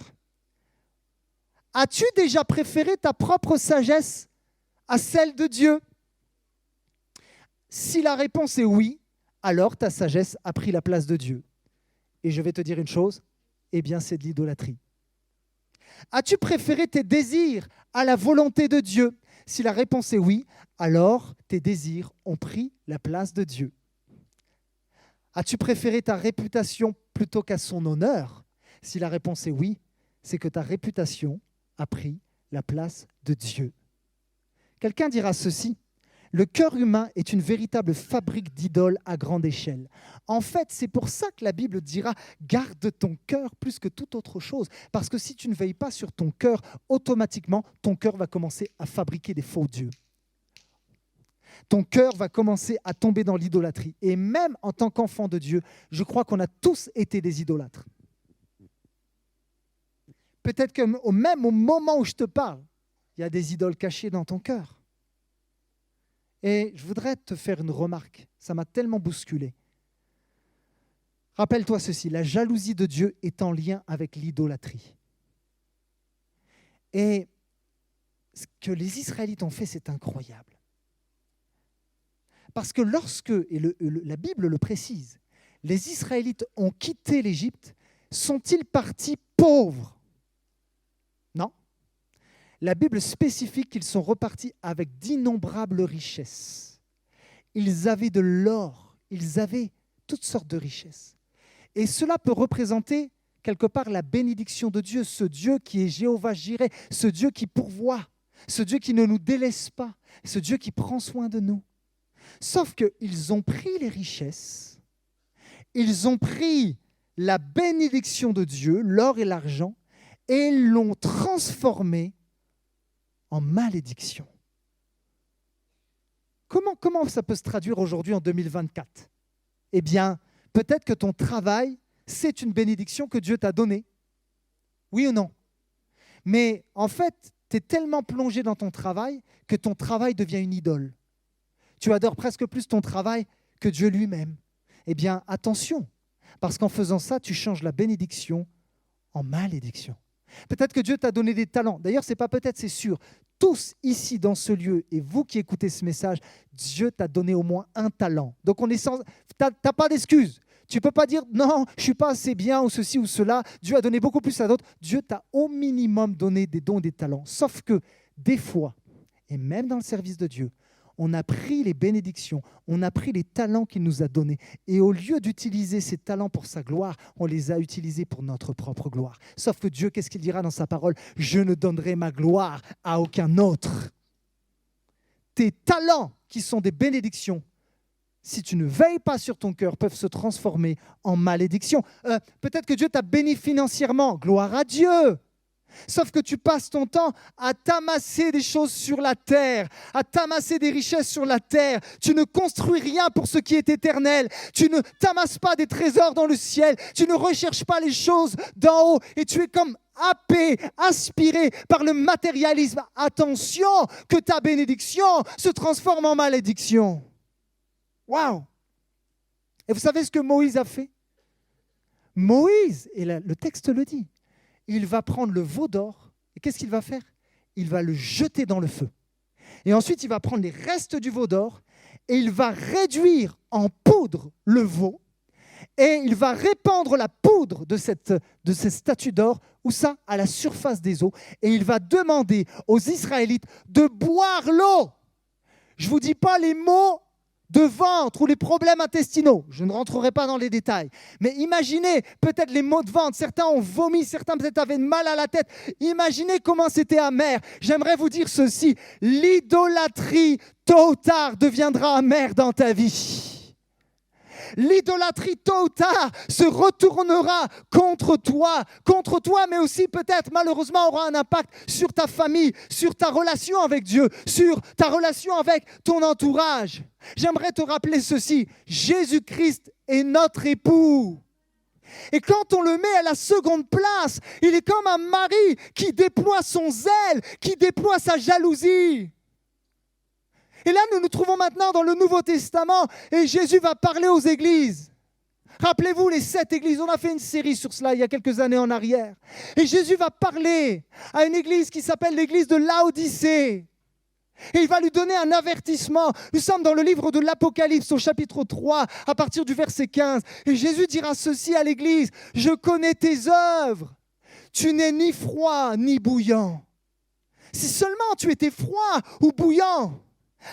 As-tu déjà préféré ta propre sagesse à celle de Dieu? Si la réponse est oui, alors ta sagesse a pris la place de Dieu. Et je vais te dire une chose, eh bien c'est de l'idolâtrie. As-tu préféré tes désirs à la volonté de Dieu? Si la réponse est oui, alors tes désirs ont pris la place de Dieu. As-tu préféré ta réputation plutôt qu'à son honneur? Si la réponse est oui, c'est que ta réputation a pris la place de Dieu. Quelqu'un dira ceci, le cœur humain est une véritable fabrique d'idoles à grande échelle. En fait, c'est pour ça que la Bible dira « garde ton cœur plus que toute autre chose ». Parce que si tu ne veilles pas sur ton cœur, automatiquement, ton cœur va commencer à fabriquer des faux dieux. Ton cœur va commencer à tomber dans l'idolâtrie. Et même en tant qu'enfant de Dieu, je crois qu'on a tous été des idolâtres. Peut-être que même au moment où je te parle, il y a des idoles cachées dans ton cœur. Et je voudrais te faire une remarque, ça m'a tellement bousculé. Rappelle-toi ceci, la jalousie de Dieu est en lien avec l'idolâtrie. Et ce que les Israélites ont fait, c'est incroyable. Parce que lorsque, et la Bible le précise, les Israélites ont quitté l'Égypte, sont-ils partis pauvres? Non. La Bible spécifie qu'ils sont repartis avec d'innombrables richesses. Ils avaient de l'or, ils avaient toutes sortes de richesses. Et cela peut représenter quelque part la bénédiction de Dieu, ce Dieu qui est Jéhovah Jireh, ce Dieu qui pourvoit, ce Dieu qui ne nous délaisse pas, ce Dieu qui prend soin de nous. Sauf qu'ils ont pris les richesses, ils ont pris la bénédiction de Dieu, l'or et l'argent, et ils l'ont transformé en malédiction. Comment ça peut se traduire aujourd'hui en 2024 ? Eh bien, peut-être que ton travail, c'est une bénédiction que Dieu t'a donnée. Oui ou non ? Mais en fait, tu es tellement plongé dans ton travail que ton travail devient une idole. Tu adores presque plus ton travail que Dieu lui-même. Eh bien, attention, parce qu'en faisant ça, tu changes la bénédiction en malédiction. Peut-être que Dieu t'a donné des talents. D'ailleurs, ce n'est pas peut-être, c'est sûr. Tous ici dans ce lieu, et vous qui écoutez ce message, Dieu t'a donné au moins un talent. Donc, tu n'as pas d'excuse. Tu ne peux pas dire « non, je ne suis pas assez bien » ou ceci ou cela. Dieu a donné beaucoup plus à d'autres. Dieu t'a au minimum donné des dons, des talents. Sauf que des fois, et même dans le service de Dieu, on a pris les bénédictions, on a pris les talents qu'il nous a donnés. Et au lieu d'utiliser ces talents pour sa gloire, on les a utilisés pour notre propre gloire. Sauf que Dieu, qu'est-ce qu'il dira dans sa parole ? « Je ne donnerai ma gloire à aucun autre. » Tes talents, qui sont des bénédictions, si tu ne veilles pas sur ton cœur, peuvent se transformer en malédiction. Peut-être que Dieu t'a béni financièrement. Gloire à Dieu. Sauf que tu passes ton temps à t'amasser des choses sur la terre, à t'amasser des richesses sur la terre. Tu ne construis rien pour ce qui est éternel. Tu ne t'amasses pas des trésors dans le ciel. Tu ne recherches pas les choses d'en haut. Et tu es comme happé, aspiré par le matérialisme. Attention que ta bénédiction se transforme en malédiction. Waouh! Et vous savez ce que Moïse a fait? Moïse, et le texte le dit, il va prendre le veau d'or, et qu'est-ce qu'il va faire? Il va le jeter dans le feu. Et ensuite, il va prendre les restes du veau d'or, et il va réduire en poudre le veau, et il va répandre la poudre de cette statue d'or, où ça? À la surface des eaux, et il va demander aux Israélites de boire l'eau. Je ne vous dis pas les mots de ventre ou les problèmes intestinaux. Je ne rentrerai pas dans les détails. Mais imaginez peut-être les maux de ventre. Certains ont vomi, certains peut-être avaient mal à la tête. Imaginez comment c'était amer. J'aimerais vous dire ceci. L'idolâtrie, tôt ou tard, deviendra amère dans ta vie. L'idolâtrie, tôt ou tard, se retournera contre toi, mais aussi peut-être, malheureusement, aura un impact sur ta famille, sur ta relation avec Dieu, sur ta relation avec ton entourage. J'aimerais te rappeler ceci, Jésus-Christ est notre époux. Et quand on le met à la seconde place, il est comme un mari qui déploie son zèle, qui déploie sa jalousie. Et là, nous nous trouvons maintenant dans le Nouveau Testament et Jésus va parler aux églises. Rappelez-vous les 7 églises, on a fait une série sur cela il y a quelques années en arrière. Et Jésus va parler à une église qui s'appelle l'église de Laodicée. Et il va lui donner un avertissement. Nous sommes dans le livre de l'Apocalypse au chapitre 3, à partir du verset 15. Et Jésus dira ceci à l'église, « Je connais tes œuvres. Tu n'es ni froid ni bouillant. Si seulement tu étais froid ou bouillant.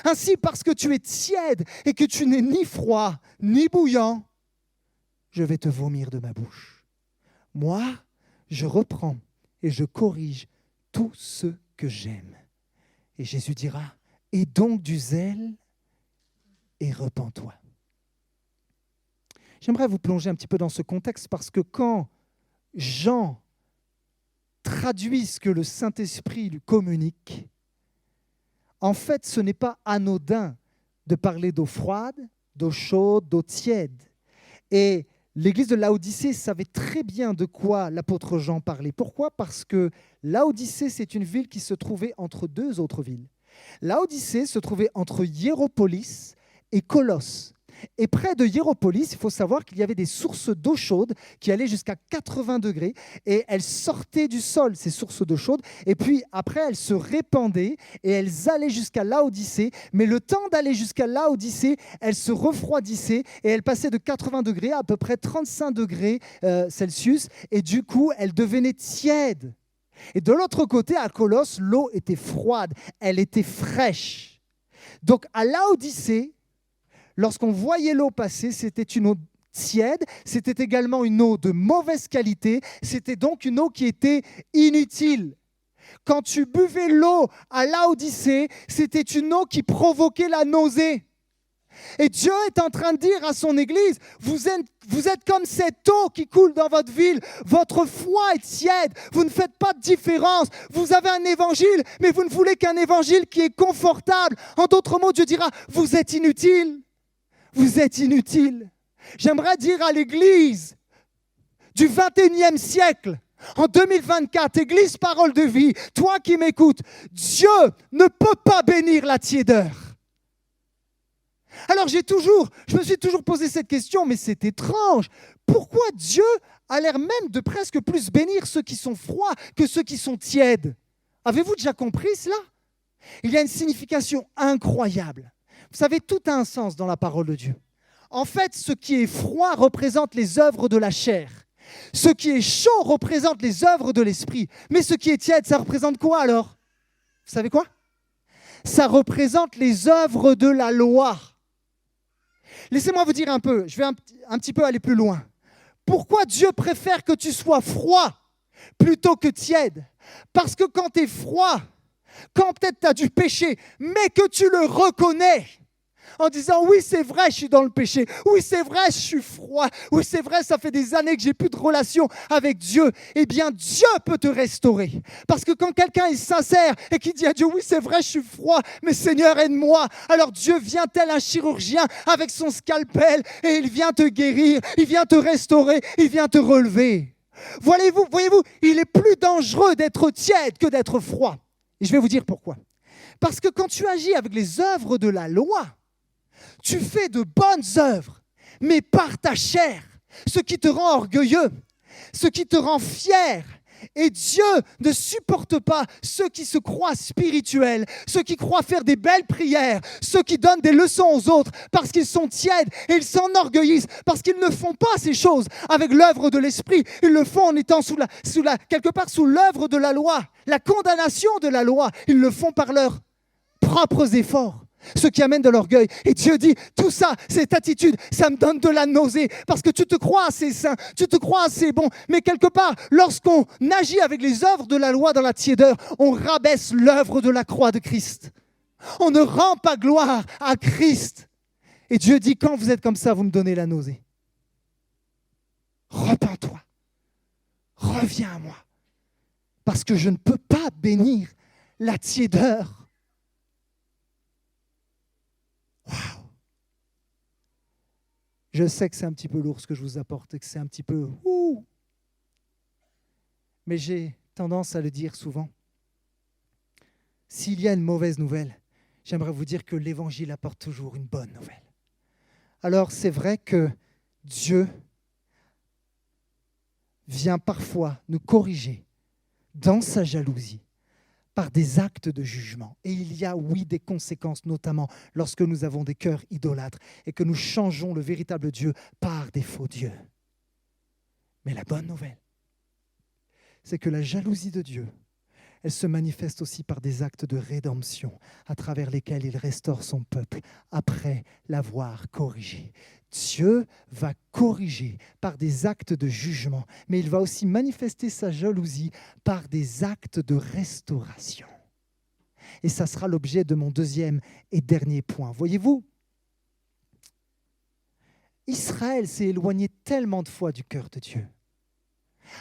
Ainsi, parce que tu es tiède et que tu n'es ni froid ni bouillant, je vais te vomir de ma bouche. Moi, je reprends et je corrige tout ce que j'aime. » Et Jésus dira, « Aie donc du zèle et repens-toi. » J'aimerais vous plonger un petit peu dans ce contexte parce que quand Jean traduit ce que le Saint-Esprit lui communique, en fait, ce n'est pas anodin de parler d'eau froide, d'eau chaude, d'eau tiède. Et l'église de Laodicée savait très bien de quoi l'apôtre Jean parlait. Pourquoi ? Parce que Laodicée, c'est une ville qui se trouvait entre 2 autres villes. Laodicée se trouvait entre Hiéropolis et Colosse. Et près de Hiéropolis, il faut savoir qu'il y avait des sources d'eau chaude qui allaient jusqu'à 80 degrés et elles sortaient du sol, ces sources d'eau chaude. Et puis après, elles se répandaient et elles allaient jusqu'à Laodicée. Mais le temps d'aller jusqu'à Laodicée, elles se refroidissaient et elles passaient de 80 degrés à peu près 35 degrés Celsius. Et du coup, elles devenaient tièdes. Et de l'autre côté, à Colosse, l'eau était froide, elle était fraîche. Donc à Laodicée, lorsqu'on voyait l'eau passer, c'était une eau tiède, c'était également une eau de mauvaise qualité, c'était donc une eau qui était inutile. Quand tu buvais l'eau à Laodicée, c'était une eau qui provoquait la nausée. Et Dieu est en train de dire à son Église, vous êtes comme cette eau qui coule dans votre ville, votre foi est tiède, vous ne faites pas de différence, vous avez un évangile, mais vous ne voulez qu'un évangile qui est confortable. En d'autres mots, Dieu dira, vous êtes inutile. Vous êtes inutile. J'aimerais dire à l'Église du 21e siècle, en 2024, Église Parole de Vie, toi qui m'écoutes, Dieu ne peut pas bénir la tiédeur. Alors je me suis toujours posé cette question, mais c'est étrange. Pourquoi Dieu a l'air même de presque plus bénir ceux qui sont froids que ceux qui sont tièdes? Avez-vous déjà compris cela? Il y a une signification incroyable. Vous savez, tout a un sens dans la parole de Dieu. En fait, ce qui est froid représente les œuvres de la chair. Ce qui est chaud représente les œuvres de l'esprit. Mais ce qui est tiède, ça représente quoi alors? Vous savez quoi? Ça représente les œuvres de la loi. Laissez-moi vous dire un peu, je vais un petit peu aller plus loin. Pourquoi Dieu préfère que tu sois froid plutôt que tiède? Parce que quand tu es froid, quand peut-être tu as du péché, mais que tu le reconnais en disant oui c'est vrai je suis dans le péché, oui c'est vrai je suis froid, oui c'est vrai ça fait des années que j'ai plus de relation avec Dieu, eh bien Dieu peut te restaurer. Parce que quand quelqu'un est sincère et qui dit à Dieu oui c'est vrai je suis froid, mais Seigneur aide-moi, alors Dieu vient tel un chirurgien avec son scalpel et il vient te guérir, il vient te restaurer, il vient te relever. Voyez-vous, il est plus dangereux d'être tiède que d'être froid. Et je vais vous dire pourquoi. Parce que quand tu agis avec les œuvres de la loi, tu fais de bonnes œuvres, mais par ta chair, ce qui te rend orgueilleux, ce qui te rend fier. Et Dieu ne supporte pas ceux qui se croient spirituels, ceux qui croient faire des belles prières, ceux qui donnent des leçons aux autres parce qu'ils sont tièdes et ils s'enorgueillissent, parce qu'ils ne font pas ces choses avec l'œuvre de l'esprit. Ils le font en étant quelque part sous l'œuvre de la loi, la condamnation de la loi. Ils le font par leurs propres efforts. Ce qui amène de l'orgueil. Et Dieu dit, tout ça, cette attitude, ça me donne de la nausée. Parce que tu te crois assez saint, tu te crois assez bon. Mais quelque part, lorsqu'on agit avec les œuvres de la loi dans la tiédeur, on rabaisse l'œuvre de la croix de Christ. On ne rend pas gloire à Christ. Et Dieu dit, quand vous êtes comme ça, vous me donnez la nausée. Repens-toi. Reviens à moi. Parce que je ne peux pas bénir la tiédeur. Waouh! Je sais que c'est un petit peu lourd ce que je vous apporte et que c'est un petit peu ouh. Mais j'ai tendance à le dire souvent. S'il y a une mauvaise nouvelle, j'aimerais vous dire que l'Évangile apporte toujours une bonne nouvelle. Alors c'est vrai que Dieu vient parfois nous corriger dans sa jalousie par des actes de jugement. Et il y a, oui, des conséquences, notamment lorsque nous avons des cœurs idolâtres et que nous changeons le véritable Dieu par des faux dieux. Mais la bonne nouvelle, c'est que la jalousie de Dieu, elle se manifeste aussi par des actes de rédemption à travers lesquels il restaure son peuple après l'avoir corrigé. Dieu va corriger par des actes de jugement, mais il va aussi manifester sa jalousie par des actes de restauration. Et ça sera l'objet de mon deuxième et dernier point. Voyez-vous, Israël s'est éloigné tellement de fois du cœur de Dieu,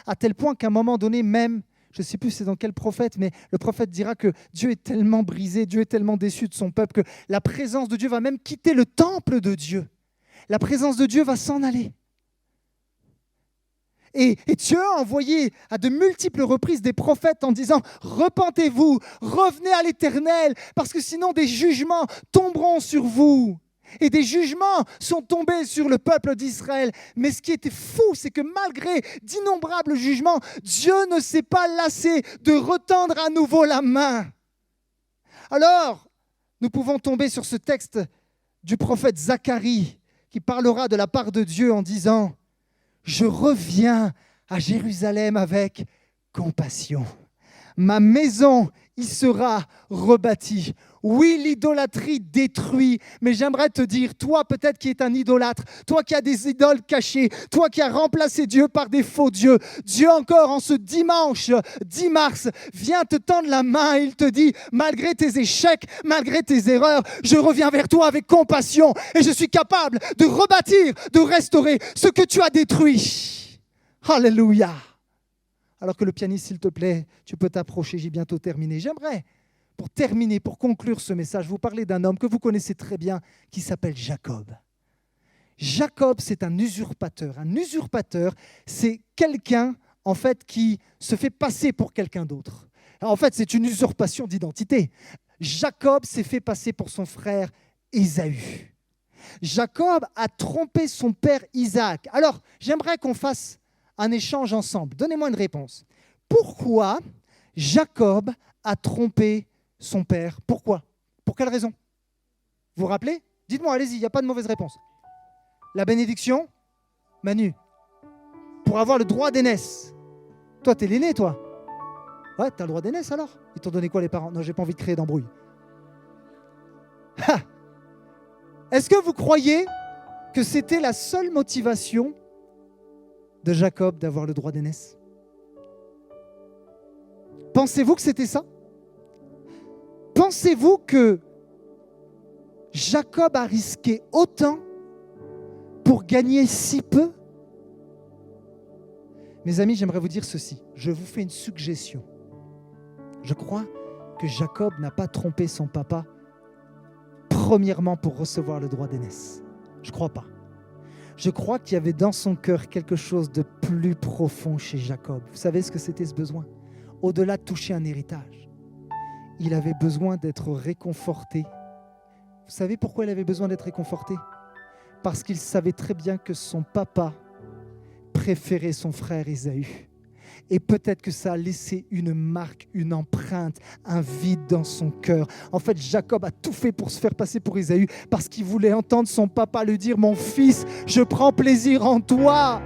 à tel point qu'à un moment donné même, je ne sais plus c'est dans quel prophète, mais le prophète dira que Dieu est tellement brisé, Dieu est tellement déçu de son peuple que la présence de Dieu va même quitter le temple de Dieu. La présence de Dieu va s'en aller. Et Dieu a envoyé à de multiples reprises des prophètes en disant « Repentez-vous, revenez à l'Éternel, parce que sinon des jugements tomberont sur vous. » Et des jugements sont tombés sur le peuple d'Israël. Mais ce qui était fou, c'est que malgré d'innombrables jugements, Dieu ne s'est pas lassé de retendre à nouveau la main. Alors, nous pouvons tomber sur ce texte du prophète Zacharie qui parlera de la part de Dieu en disant « Je reviens à Jérusalem avec compassion. Ma maison y sera rebâtie. Oui, l'idolâtrie détruit, mais j'aimerais te dire, toi peut-être qui es un idolâtre, toi qui as des idoles cachées, toi qui as remplacé Dieu par des faux dieux, Dieu encore en ce dimanche 10 mars vient te tendre la main et il te dit, malgré tes échecs, malgré tes erreurs, je reviens vers toi avec compassion et je suis capable de rebâtir, de restaurer ce que tu as détruit. Alléluia. Alors que le pianiste, s'il te plaît, tu peux t'approcher, j'ai bientôt terminé. J'aimerais, pour terminer, pour conclure ce message, vous parler d'un homme que vous connaissez très bien, qui s'appelle Jacob. Jacob, c'est un usurpateur. Un usurpateur, c'est quelqu'un, en fait, qui se fait passer pour quelqu'un d'autre. En fait, c'est une usurpation d'identité. Jacob s'est fait passer pour son frère Ésaü. Jacob a trompé son père Isaac. Alors, j'aimerais qu'on fasse un échange ensemble. Donnez-moi une réponse. Pourquoi Jacob a trompé son père? Pourquoi? Pour quelle raison? Vous vous rappelez? Dites-moi, allez-y, il n'y a pas de mauvaise réponse. La bénédiction? Manu. Pour avoir le droit d'aînesse. Toi, t'es l'aîné, toi? Ouais, t'as le droit d'aînesse alors? Ils t'ont donné quoi les parents? Non, j'ai pas envie de créer d'embrouille. Ha! Est-ce que vous croyez que c'était la seule motivation de Jacob d'avoir le droit d'aînesse? Pensez-vous que c'était ça? Pensez-vous que Jacob a risqué autant pour gagner si peu? Mes amis, j'aimerais vous dire ceci. Je vous fais une suggestion. Je crois que Jacob n'a pas trompé son papa premièrement pour recevoir le droit d'aînesse. Je ne crois pas. Je crois qu'il y avait dans son cœur quelque chose de plus profond chez Jacob. Vous savez ce que c'était ce besoin? Au-delà de toucher un héritage, il avait besoin d'être réconforté. Vous savez pourquoi il avait besoin d'être réconforté? Parce qu'il savait très bien que son papa préférait son frère Ésaü. Et peut-être que ça a laissé une marque, une empreinte, un vide dans son cœur. En fait, Jacob a tout fait pour se faire passer pour Ésaü parce qu'il voulait entendre son papa lui dire « Mon fils, je prends plaisir en toi.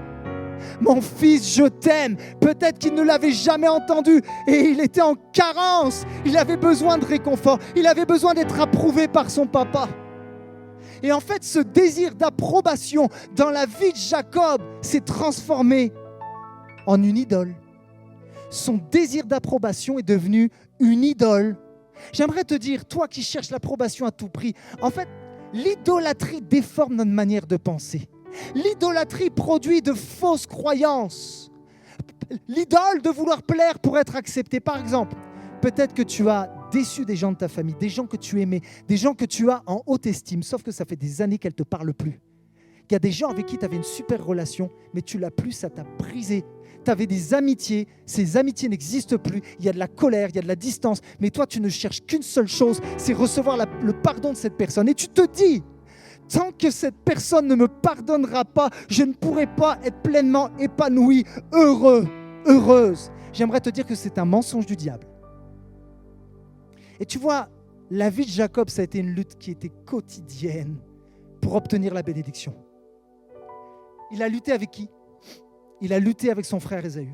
Mon fils, je t'aime. » Peut-être qu'il ne l'avait jamais entendu et il était en carence. Il avait besoin de réconfort. Il avait besoin d'être approuvé par son papa. Et en fait, ce désir d'approbation dans la vie de Jacob s'est transformé en une idole. Son désir d'approbation est devenu une idole. J'aimerais te dire, toi qui cherches l'approbation à tout prix, en fait, l'idolâtrie déforme notre manière de penser. L'idolâtrie produit de fausses croyances. L'idole de vouloir plaire pour être accepté. Par exemple, peut-être que tu as déçu des gens de ta famille, des gens que tu aimais, des gens que tu as en haute estime, sauf que ça fait des années qu'elles ne te parlent plus. Il y a des gens avec qui tu avais une super relation, mais tu l'as plus, ça t'a brisé. Tu avais des amitiés, ces amitiés n'existent plus, il y a de la colère, il y a de la distance, mais toi tu ne cherches qu'une seule chose, c'est recevoir le pardon de cette personne. Et tu te dis, tant que cette personne ne me pardonnera pas, je ne pourrai pas être pleinement épanoui, heureux, heureuse. J'aimerais te dire que c'est un mensonge du diable. Et tu vois, la vie de Jacob, ça a été une lutte qui était quotidienne pour obtenir la bénédiction. Il a lutté avec qui? Il a lutté avec son frère Ésaü.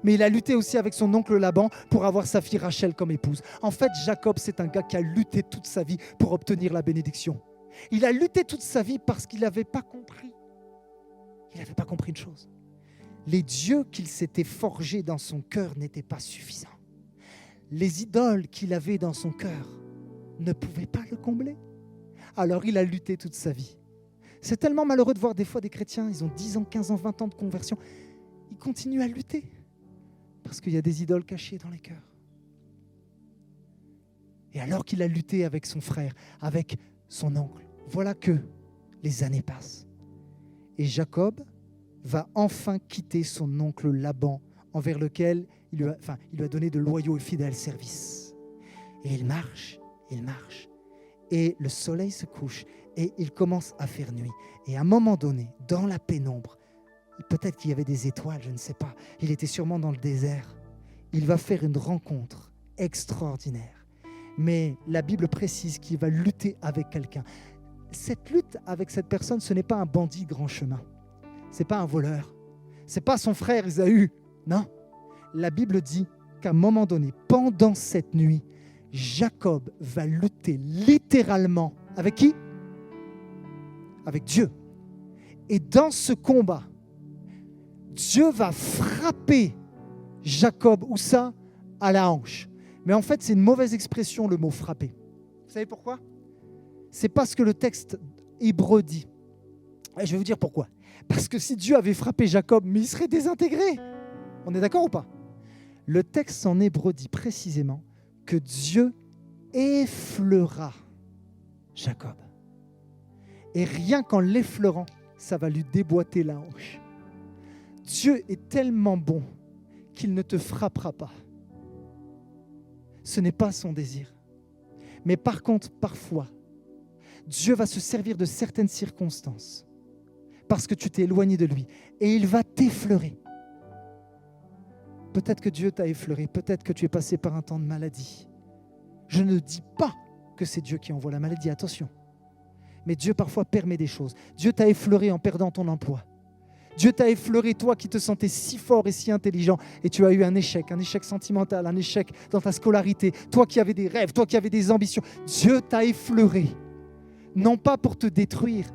Mais il a lutté aussi avec son oncle Laban pour avoir sa fille Rachel comme épouse. En fait, Jacob, c'est un gars qui a lutté toute sa vie pour obtenir la bénédiction. Il a lutté toute sa vie parce qu'il n'avait pas compris. Il n'avait pas compris une chose. Les dieux qu'il s'était forgés dans son cœur n'étaient pas suffisants. Les idoles qu'il avait dans son cœur ne pouvaient pas le combler. Alors il a lutté toute sa vie. C'est tellement malheureux de voir des fois des chrétiens, ils ont 10 ans, 15 ans, 20 ans de conversion. Ils continuent à lutter parce qu'il y a des idoles cachées dans les cœurs. Et alors qu'il a lutté avec son frère, avec son oncle, voilà que les années passent. Et Jacob va enfin quitter son oncle Laban, envers lequel il lui a donné de loyaux et fidèles services. Et il marche, et le soleil se couche et il commence à faire nuit. Et à un moment donné, dans la pénombre, peut-être qu'il y avait des étoiles, je ne sais pas, il était sûrement dans le désert, il va faire une rencontre extraordinaire. Mais la Bible précise qu'il va lutter avec quelqu'un. Cette lutte avec cette personne, ce n'est pas un bandit grand chemin, ce n'est pas un voleur, ce n'est pas son frère Ésaü, non. La Bible dit qu'à un moment donné, pendant cette nuit, Jacob va lutter littéralement avec qui ? Avec Dieu. Et dans ce combat, Dieu va frapper Jacob, où ça ? À la hanche. Mais en fait, c'est une mauvaise expression, le mot frapper. Vous savez pourquoi ? C'est pas ce que le texte hébreu dit. Et je vais vous dire pourquoi. Parce que si Dieu avait frappé Jacob, mais il serait désintégré. On est d'accord ou pas ? Le texte en hébreu dit précisément que Dieu effleura Jacob. Et rien qu'en l'effleurant, ça va lui déboîter la hanche. Dieu est tellement bon qu'il ne te frappera pas. Ce n'est pas son désir. Mais par contre, parfois, Dieu va se servir de certaines circonstances parce que tu t'es éloigné de lui et il va t'effleurer. Peut-être que Dieu t'a effleuré, peut-être que tu es passé par un temps de maladie. Je ne dis pas que c'est Dieu qui envoie la maladie, attention. Mais Dieu parfois permet des choses. Dieu t'a effleuré en perdant ton emploi. Dieu t'a effleuré, toi qui te sentais si fort et si intelligent, et tu as eu un échec sentimental, un échec dans ta scolarité, toi qui avais des rêves, toi qui avais des ambitions. Dieu t'a effleuré, non pas pour te détruire.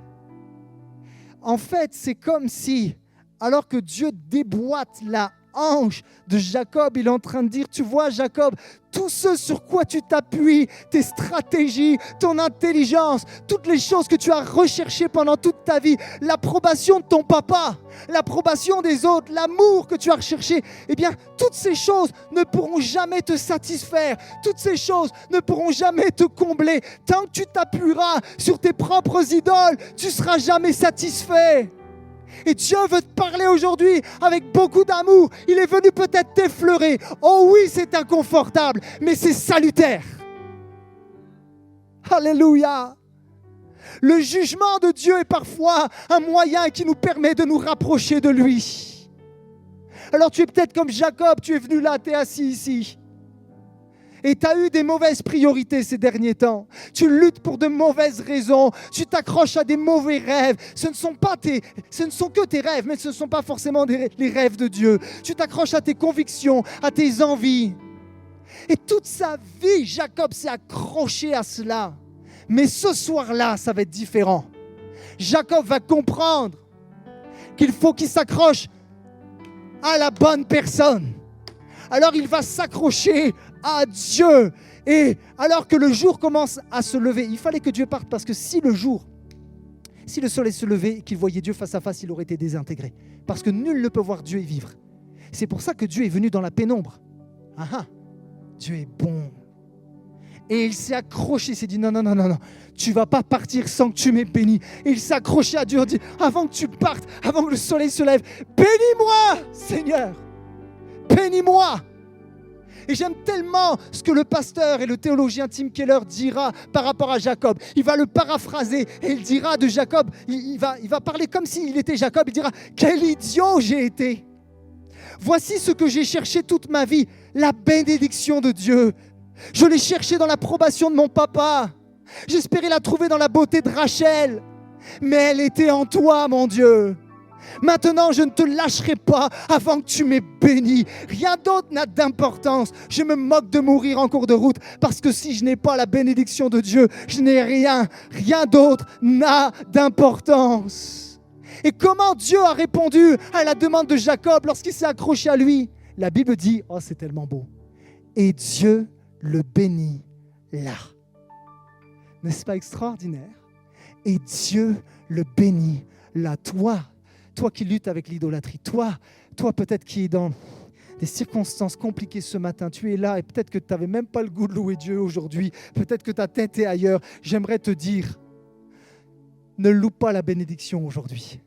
En fait, c'est comme si, alors que Dieu déboîte la hanche de Jacob, il est en train de dire, tu vois Jacob, tout ce sur quoi tu t'appuies, tes stratégies, ton intelligence, toutes les choses que tu as recherchées pendant toute ta vie, l'approbation de ton papa, l'approbation des autres, l'amour que tu as recherché, eh bien, toutes ces choses ne pourront jamais te satisfaire, toutes ces choses ne pourront jamais te combler. Tant que tu t'appuieras sur tes propres idoles, tu ne seras jamais satisfait. Et Dieu veut te parler aujourd'hui avec beaucoup d'amour. Il est venu peut-être t'effleurer. Oh oui, c'est inconfortable, mais c'est salutaire. Alléluia. Le jugement de Dieu est parfois un moyen qui nous permet de nous rapprocher de lui. Alors tu es peut-être comme Jacob, tu es venu là, tu es assis ici. Et tu as eu des mauvaises priorités ces derniers temps. Tu luttes pour de mauvaises raisons. Tu t'accroches à des mauvais rêves. Ce ne sont que tes rêves, mais ce ne sont pas forcément les rêves de Dieu. Tu t'accroches à tes convictions, à tes envies. Et toute sa vie, Jacob s'est accroché à cela. Mais ce soir-là, ça va être différent. Jacob va comprendre qu'il faut qu'il s'accroche à la bonne personne. Alors il va s'accrocher à Dieu. Et alors que le jour commence à se lever, il fallait que Dieu parte parce que si le soleil se levait et qu'il voyait Dieu face à face, il aurait été désintégré. Parce que nul ne peut voir Dieu et vivre. C'est pour ça que Dieu est venu dans la pénombre. Dieu est bon. Et il s'est accroché, il s'est dit non, tu ne vas pas partir sans que tu m'aies béni. Et il s'est accroché à Dieu, il dit avant que tu partes, avant que le soleil se lève, bénis-moi, Seigneur. Bénis-moi. Et j'aime tellement ce que le pasteur et le théologien Tim Keller dira par rapport à Jacob. Il va le paraphraser et il dira de Jacob, il va parler comme s'il était Jacob. Il dira, quel idiot j'ai été. Voici ce que j'ai cherché toute ma vie, la bénédiction de Dieu. Je l'ai cherché dans l'approbation de mon papa. J'espérais la trouver dans la beauté de Rachel. Mais elle était en toi, mon Dieu. Maintenant, je ne te lâcherai pas avant que tu m'aies béni. Rien d'autre n'a d'importance. Je me moque de mourir en cours de route parce que si je n'ai pas la bénédiction de Dieu, je n'ai rien. Rien d'autre n'a d'importance. Et comment Dieu a répondu à la demande de Jacob lorsqu'il s'est accroché à lui ? La Bible dit, oh c'est tellement beau. Et Dieu le bénit là. N'est-ce pas extraordinaire ? Et Dieu le bénit là. Toi qui luttes avec l'idolâtrie, toi peut-être qui es dans des circonstances compliquées ce matin, tu es là et peut-être que tu n'avais même pas le goût de louer Dieu aujourd'hui, peut-être que ta tête est ailleurs. J'aimerais te dire, ne loue pas la bénédiction aujourd'hui.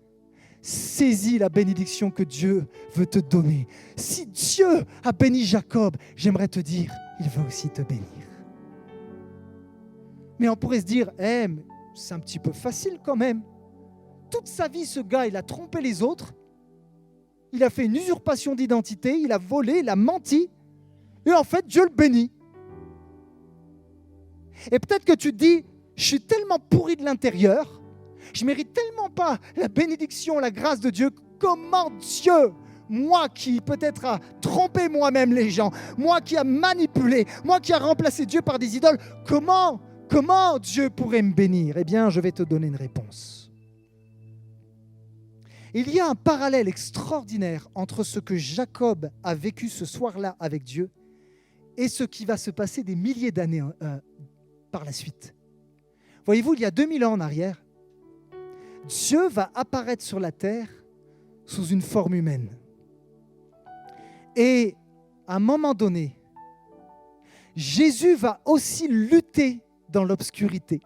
Saisis la bénédiction que Dieu veut te donner. Si Dieu a béni Jacob, j'aimerais te dire, il veut aussi te bénir. Mais on pourrait se dire, mais c'est un petit peu facile quand même. Toute sa vie, ce gars, il a trompé les autres. Il a fait une usurpation d'identité, il a volé, il a menti. Et en fait, Dieu le bénit. Et peut-être que tu te dis, je suis tellement pourri de l'intérieur, je ne mérite tellement pas la bénédiction, la grâce de Dieu. Comment Dieu, moi qui peut-être a trompé moi-même les gens, moi qui a manipulé, moi qui a remplacé Dieu par des idoles, comment Dieu pourrait me bénir? Eh bien, je vais te donner une réponse. Il y a un parallèle extraordinaire entre ce que Jacob a vécu ce soir-là avec Dieu et ce qui va se passer des milliers d'années par la suite. Voyez-vous, il y a 2000 ans en arrière, Dieu va apparaître sur la terre sous une forme humaine. Et à un moment donné, Jésus va aussi lutter dans l'obscurité,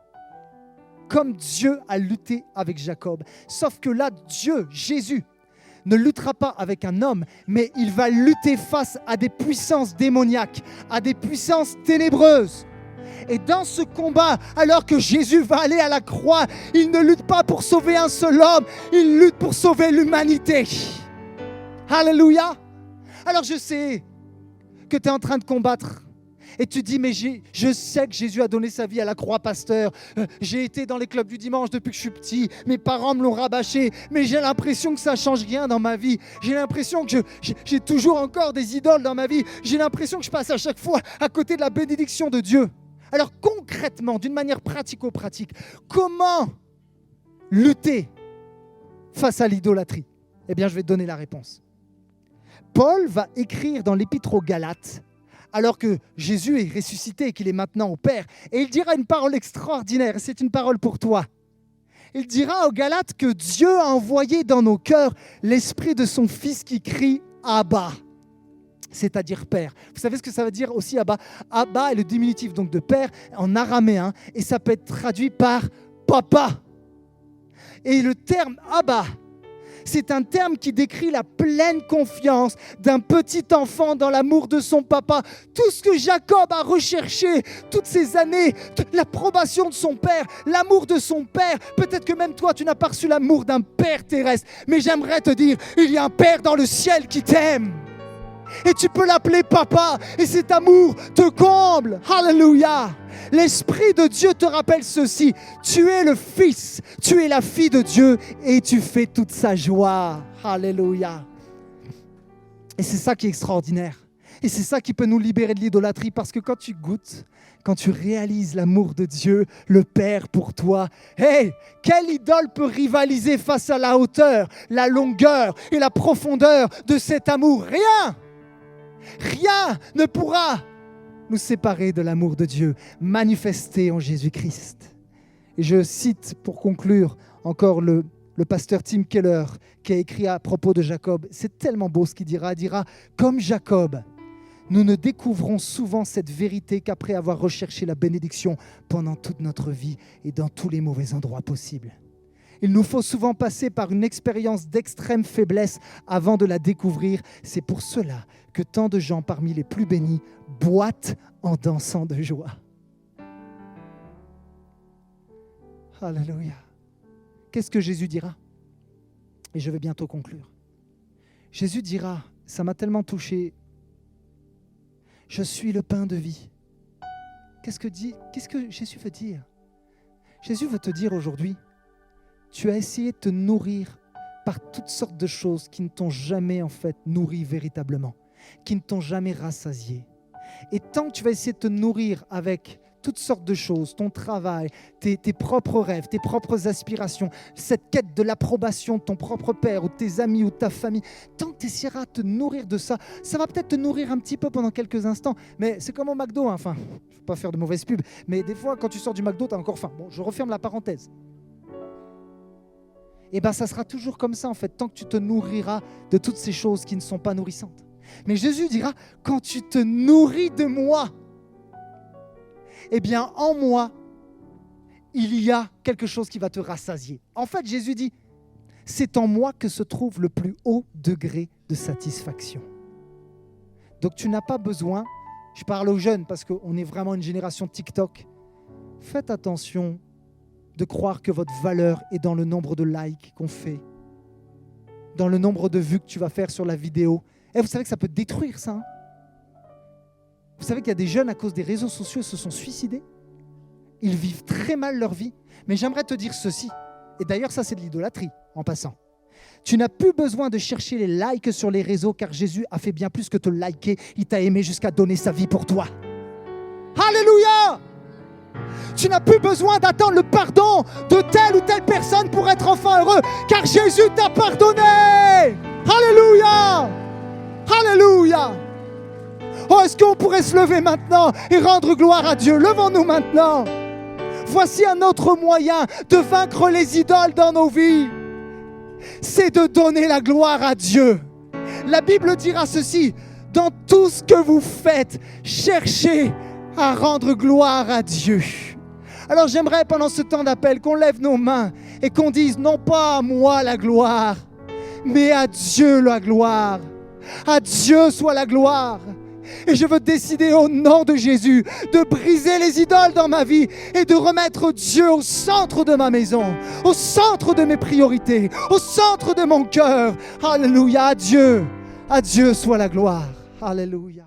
comme Dieu a lutté avec Jacob. Sauf que là, Dieu, Jésus, ne luttera pas avec un homme, mais il va lutter face à des puissances démoniaques, à des puissances ténébreuses. Et dans ce combat, alors que Jésus va aller à la croix, il ne lutte pas pour sauver un seul homme, il lutte pour sauver l'humanité. Alléluia. Alors je sais que tu es en train de combattre. Et tu dis, mais je sais que Jésus a donné sa vie à la croix, pasteur. J'ai été dans les clubs du dimanche depuis que je suis petit. Mes parents me l'ont rabâché. Mais j'ai l'impression que ça ne change rien dans ma vie. J'ai l'impression que j'ai toujours encore des idoles dans ma vie. J'ai l'impression que je passe à chaque fois à côté de la bénédiction de Dieu. Alors concrètement, d'une manière pratico-pratique, comment lutter face à l'idolâtrie? Eh bien, je vais te donner la réponse. Paul va écrire dans l'Épître aux Galates, alors que Jésus est ressuscité et qu'il est maintenant au Père, et il dira une parole extraordinaire, et c'est une parole pour toi. Il dira aux Galates que Dieu a envoyé dans nos cœurs l'esprit de son Fils qui crie « Abba », c'est-à-dire Père. Vous savez ce que ça veut dire aussi Abba? Abba est le diminutif donc de Père en araméen, et ça peut être traduit par « Papa ». Et le terme « Abba », c'est un terme qui décrit la pleine confiance d'un petit enfant dans l'amour de son papa. Tout ce que Jacob a recherché toutes ces années, l'approbation de son père, l'amour de son père. Peut-être que même toi, tu n'as pas reçu l'amour d'un père terrestre. Mais j'aimerais te dire, il y a un père dans le ciel qui t'aime. Et tu peux l'appeler papa. Et cet amour te comble. Alléluia. L'Esprit de Dieu te rappelle ceci. Tu es le Fils, tu es la fille de Dieu et tu fais toute sa joie. Alléluia. Et c'est ça qui est extraordinaire. Et c'est ça qui peut nous libérer de l'idolâtrie, parce que quand tu goûtes, quand tu réalises l'amour de Dieu, le Père pour toi, quelle idole peut rivaliser face à la hauteur, la longueur et la profondeur de cet amour? Rien ne pourra nous séparer de l'amour de Dieu manifesté en Jésus-Christ. Et je cite pour conclure encore le pasteur Tim Keller qui a écrit à propos de Jacob. C'est tellement beau ce qu'il dira. Il dira, comme Jacob, nous ne découvrons souvent cette vérité qu'après avoir recherché la bénédiction pendant toute notre vie et dans tous les mauvais endroits possibles. Il nous faut souvent passer par une expérience d'extrême faiblesse avant de la découvrir. C'est pour cela que tant de gens parmi les plus bénis boitent en dansant de joie. Alléluia. Qu'est-ce que Jésus dira? Et je vais bientôt conclure. Jésus dira, ça m'a tellement touché, je suis le pain de vie. Qu'est-ce que Jésus veut dire? Jésus veut te dire aujourd'hui, tu as essayé de te nourrir par toutes sortes de choses qui ne t'ont jamais en fait nourri véritablement, qui ne t'ont jamais rassasié. Et tant que tu vas essayer de te nourrir avec toutes sortes de choses, ton travail, tes propres rêves, tes propres aspirations, cette quête de l'approbation de ton propre père ou de tes amis ou de ta famille, tant que tu essaieras de te nourrir de ça, ça va peut-être te nourrir un petit peu pendant quelques instants, mais c'est comme au McDo, enfin, je ne veux pas faire de mauvaise pub, mais des fois quand tu sors du McDo, tu as encore faim. Bon, je referme la parenthèse. Et bien ça sera toujours comme ça en fait, tant que tu te nourriras de toutes ces choses qui ne sont pas nourrissantes. Mais Jésus dira, quand tu te nourris de moi, eh bien en moi, il y a quelque chose qui va te rassasier. En fait, Jésus dit, c'est en moi que se trouve le plus haut degré de satisfaction. Donc tu n'as pas besoin, je parle aux jeunes parce qu'on est vraiment une génération TikTok, faites attention de croire que votre valeur est dans le nombre de likes qu'on fait, dans le nombre de vues que tu vas faire sur la vidéo. Et vous savez que ça peut détruire ça. Hein? Vous savez qu'il y a des jeunes à cause des réseaux sociaux se sont suicidés. Ils vivent très mal leur vie. Mais j'aimerais te dire ceci. Et d'ailleurs, ça c'est de l'idolâtrie en passant. Tu n'as plus besoin de chercher les likes sur les réseaux car Jésus a fait bien plus que te liker. Il t'a aimé jusqu'à donner sa vie pour toi. Alléluia! Tu n'as plus besoin d'attendre le pardon de telle ou telle personne pour être enfin heureux, car Jésus t'a pardonné. Alléluia! Alléluia! Oh, est-ce qu'on pourrait se lever maintenant et rendre gloire à Dieu? Levons-nous maintenant. Voici un autre moyen de vaincre les idoles dans nos vies. C'est de donner la gloire à Dieu. La Bible dira ceci: dans tout ce que vous faites, cherchez à rendre gloire à Dieu. Alors j'aimerais pendant ce temps d'appel qu'on lève nos mains et qu'on dise non pas à moi la gloire, mais à Dieu la gloire. À Dieu soit la gloire. Et je veux décider au nom de Jésus de briser les idoles dans ma vie et de remettre Dieu au centre de ma maison, au centre de mes priorités, au centre de mon cœur. Alléluia, à Dieu soit la gloire. Alléluia.